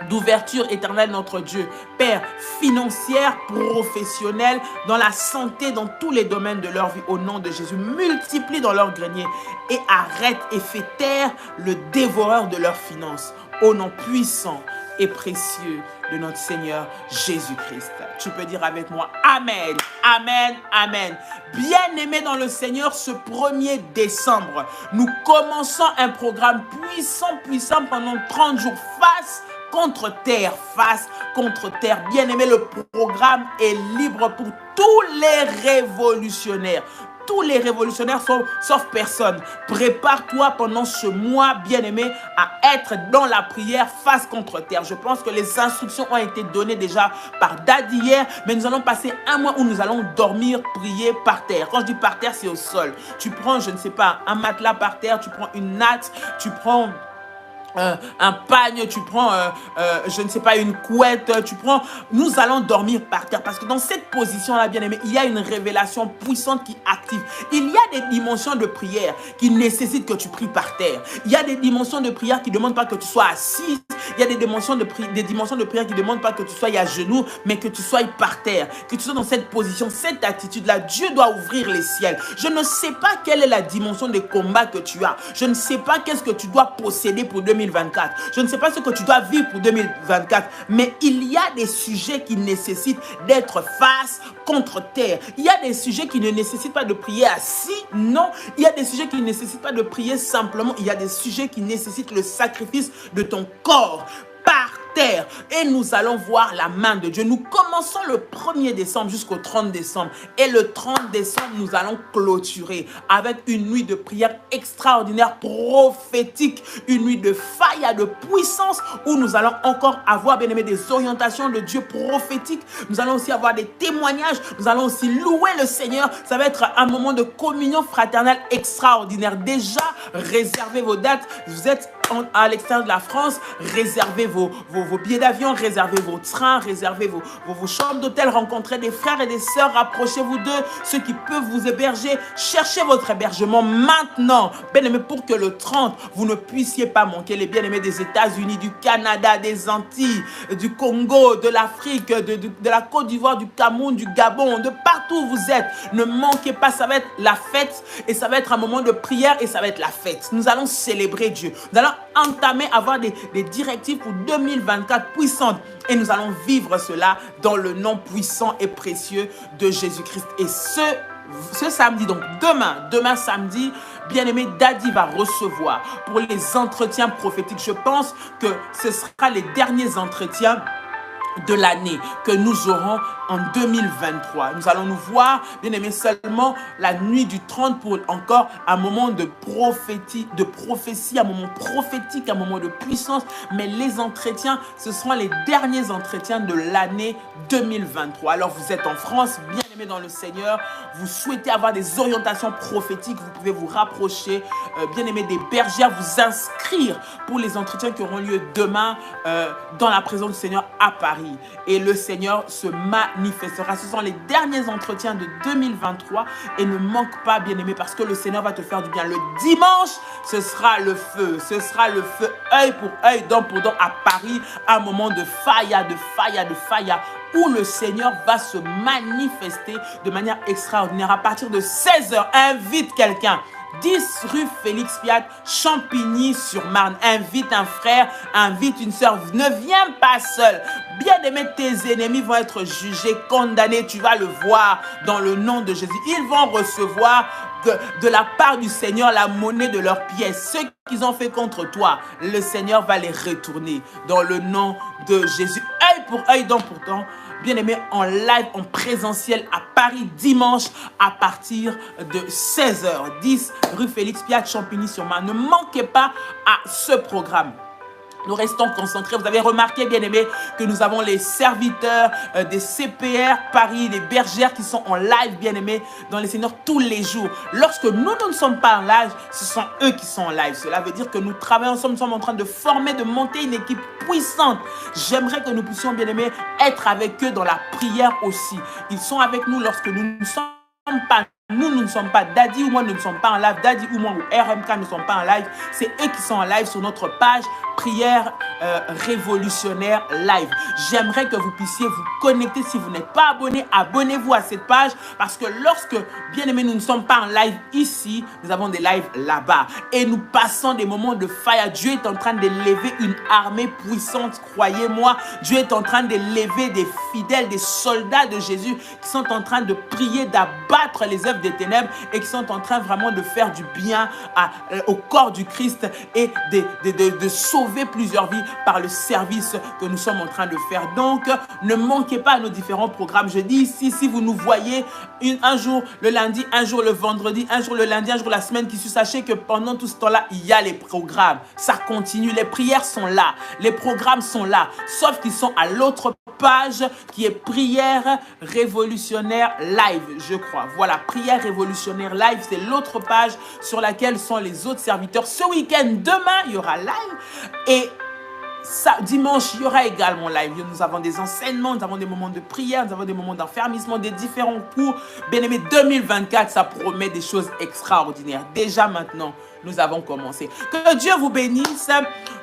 d'ouverture éternelle, notre Dieu, Père, financière, professionnelle, dans la santé, dans tous les domaines de leur vie, au nom de Jésus. Multiplie dans leur grenier et arrête et fais taire le dévoreur de leurs finances, au nom puissant et précieux de notre Seigneur Jésus-Christ. Tu peux dire avec moi Amen, Amen, Amen. Bien-aimés dans le Seigneur, ce 1er décembre, nous commençons un programme puissant pendant 30 jours face contre terre, face contre terre. Bien-aimé, le programme est libre pour tous les révolutionnaires. tous les révolutionnaires sauf personne. Prépare-toi pendant ce mois, bien-aimé, à être dans la prière face contre terre. Je pense que les instructions ont été données déjà par Daddy hier, mais nous allons passer un mois où nous allons dormir, prier par terre. Quand je dis par terre, c'est au sol. Tu prends, je ne sais pas, un matelas par terre, tu prends une natte, tu prends un pagne, tu prends, je ne sais pas, une couette, nous allons dormir par terre parce que dans cette position-là, bien aimé, il y a une révélation puissante qui active. Il y a des dimensions de prière qui nécessitent que tu pries par terre. Il y a des dimensions de prière qui ne demandent pas que tu sois assis. Il y a des dimensions de prière qui ne demandent pas que tu sois à genoux, mais que tu sois par terre, que tu sois dans cette position, cette attitude-là. Dieu doit ouvrir les ciels. Je ne sais pas quelle est la dimension de combat que tu as. Je ne sais pas qu'est-ce que tu dois posséder pour 2024. Je ne sais pas ce que tu dois vivre pour 2024, mais il y a des sujets qui nécessitent d'être face contre terre. Il y a des sujets qui ne nécessitent pas de prier assis, non. Il y a des sujets qui ne nécessitent pas de prier simplement. Il y a des sujets qui nécessitent le sacrifice de ton corps par terre. Et nous allons voir la main de Dieu. Nous commençons le 1er décembre jusqu'au 30 décembre. Et le 30 décembre, nous allons clôturer avec une nuit de prière extraordinaire, prophétique, une nuit de faille, de puissance, où nous allons encore avoir, bien aimé, des orientations de Dieu prophétiques. Nous allons aussi avoir des témoignages. Nous allons aussi louer le Seigneur. Ça va être un moment de communion fraternelle extraordinaire. Déjà, réservez vos dates. Vous êtes à l'extérieur de la France, réservez vos billets d'avion, réservez vos trains, réservez vos chambres d'hôtel, rencontrez des frères et des sœurs, rapprochez-vous d'eux, ceux qui peuvent vous héberger, cherchez votre hébergement maintenant, bien-aimés, pour que le 30, vous ne puissiez pas manquer. Les bien-aimés des États-Unis, du Canada, des Antilles, du Congo, de l'Afrique, de la Côte d'Ivoire, du Cameroun, du Gabon, de partout où vous êtes, ne manquez pas, ça va être la fête et ça va être un moment de prière et ça va être la fête. Nous allons célébrer Dieu, nous allons entamer, avoir des directives pour 2024 puissantes. Et nous allons vivre cela dans le nom puissant et précieux de Jésus-Christ. Et ce samedi, donc demain samedi, bien-aimé, Daddy va recevoir pour les entretiens prophétiques. Je pense que ce sera les derniers entretiens de l'année que nous aurons en 2023. Nous allons nous voir, bien aimé, seulement la nuit du 30 pour encore un moment de prophétie, un moment prophétique, un moment de puissance. Mais les entretiens, ce seront les derniers entretiens de l'année 2023. Alors vous êtes en France, bien aimé dans le Seigneur, vous souhaitez avoir des orientations prophétiques, vous pouvez vous rapprocher, bien aimé, des bergères, vous inscrire pour les entretiens qui auront lieu demain dans la présence du Seigneur à Paris. Et le Seigneur se manifestera. Ce sont les derniers entretiens de 2023 et ne manque pas, bien-aimé, parce que le Seigneur va te faire du bien. Le dimanche, ce sera le feu. Ce sera le feu, œil pour œil, dent pour dent à Paris. Un moment de faille, où le Seigneur va se manifester de manière extraordinaire. À partir de 16h, invite quelqu'un. 10 rue Félix Piat, Champigny-sur-Marne. Invite un frère, invite une sœur. Ne viens pas seul. Bien aimé, tes ennemis vont être jugés, condamnés. Tu vas le voir dans le nom de Jésus. Ils vont recevoir de la part du Seigneur la monnaie de leurs pièces. Ce qu'ils ont fait contre toi, le Seigneur va les retourner dans le nom de Jésus. Œil pour œil, dent pour dent. Bien aimé, en live, en présentiel à Paris, dimanche, à partir de 16h. 10 rue Félix Piat, Champigny-sur-Marne. Ne manquez pas à ce programme. Nous restons concentrés. Vous avez remarqué, bien aimé, que nous avons les serviteurs des CPR Paris, les bergères qui sont en live, bien aimé, dans les seigneurs tous les jours. Lorsque nous ne sommes pas en live, ce sont eux qui sont en live. Cela veut dire que nous travaillons ensemble, nous sommes en train de former, de monter une équipe puissante. J'aimerais que nous puissions, bien aimé, être avec eux dans la prière aussi. Ils sont avec nous lorsque nous ne sommes pas. Nous ne sommes pas, Daddy ou moi ne sommes pas en live, Daddy ou moi ou RMK ne sommes pas en live. C'est eux qui sont en live sur notre page Prière Révolutionnaire Live. J'aimerais que vous puissiez vous connecter. Si vous n'êtes pas abonné, abonnez-vous à cette page parce que lorsque, bien aimé, nous ne sommes pas en live ici, nous avons des lives là-bas. Et nous passons des moments de fire. Dieu est en train d'élever une armée puissante, croyez-moi. Dieu est en train d'élever des fidèles, des soldats de Jésus qui sont en train de prier, d'abattre les œuvres des ténèbres et qui sont en train vraiment de faire du bien au corps du Christ et de sauver plusieurs vies par le service que nous sommes en train de faire. Donc, ne manquez pas nos différents programmes. Je dis ici, si vous nous voyez un jour le lundi, un jour le vendredi, un jour le lundi, un jour la semaine qui suit, sachez que pendant tout ce temps-là, il y a les programmes. Ça continue. Les prières sont là. Les programmes sont là. Sauf qu'ils sont à l'autre page qui est Prière Révolutionnaire Live, je crois. Voilà, Prière Révolutionnaire Live, c'est l'autre page sur laquelle sont les autres serviteurs. Ce week-end, demain, il y aura live. Et dimanche, il y aura également live. Nous avons des enseignements, nous avons des moments de prière, nous avons des moments d'enfermissement, des différents cours. Bien aimé, 2024, ça promet des choses extraordinaires. Déjà maintenant, nous avons commencé. Que Dieu vous bénisse.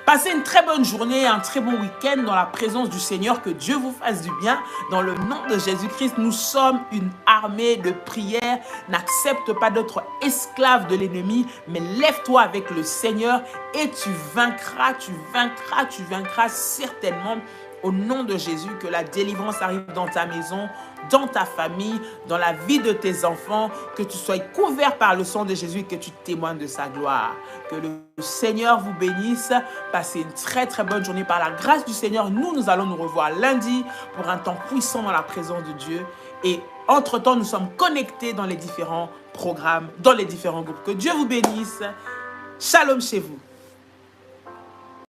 Passez une très bonne journée, un très bon week-end dans la présence du Seigneur. Que Dieu vous fasse du bien. Dans le nom de Jésus-Christ, nous sommes une armée de prière. N'accepte pas d'être esclave de l'ennemi, mais lève-toi avec le Seigneur et tu vaincras, tu vaincras, tu vaincras certainement. Au nom de Jésus, que la délivrance arrive dans ta maison, dans ta famille, dans la vie de tes enfants, que tu sois couvert par le sang de Jésus et que tu témoignes de sa gloire. Que le Seigneur vous bénisse. Passez une très très bonne journée par la grâce du Seigneur. Nous allons nous revoir lundi pour un temps puissant dans la présence de Dieu. Et entre-temps, nous sommes connectés dans les différents programmes, dans les différents groupes. Que Dieu vous bénisse. Shalom chez vous.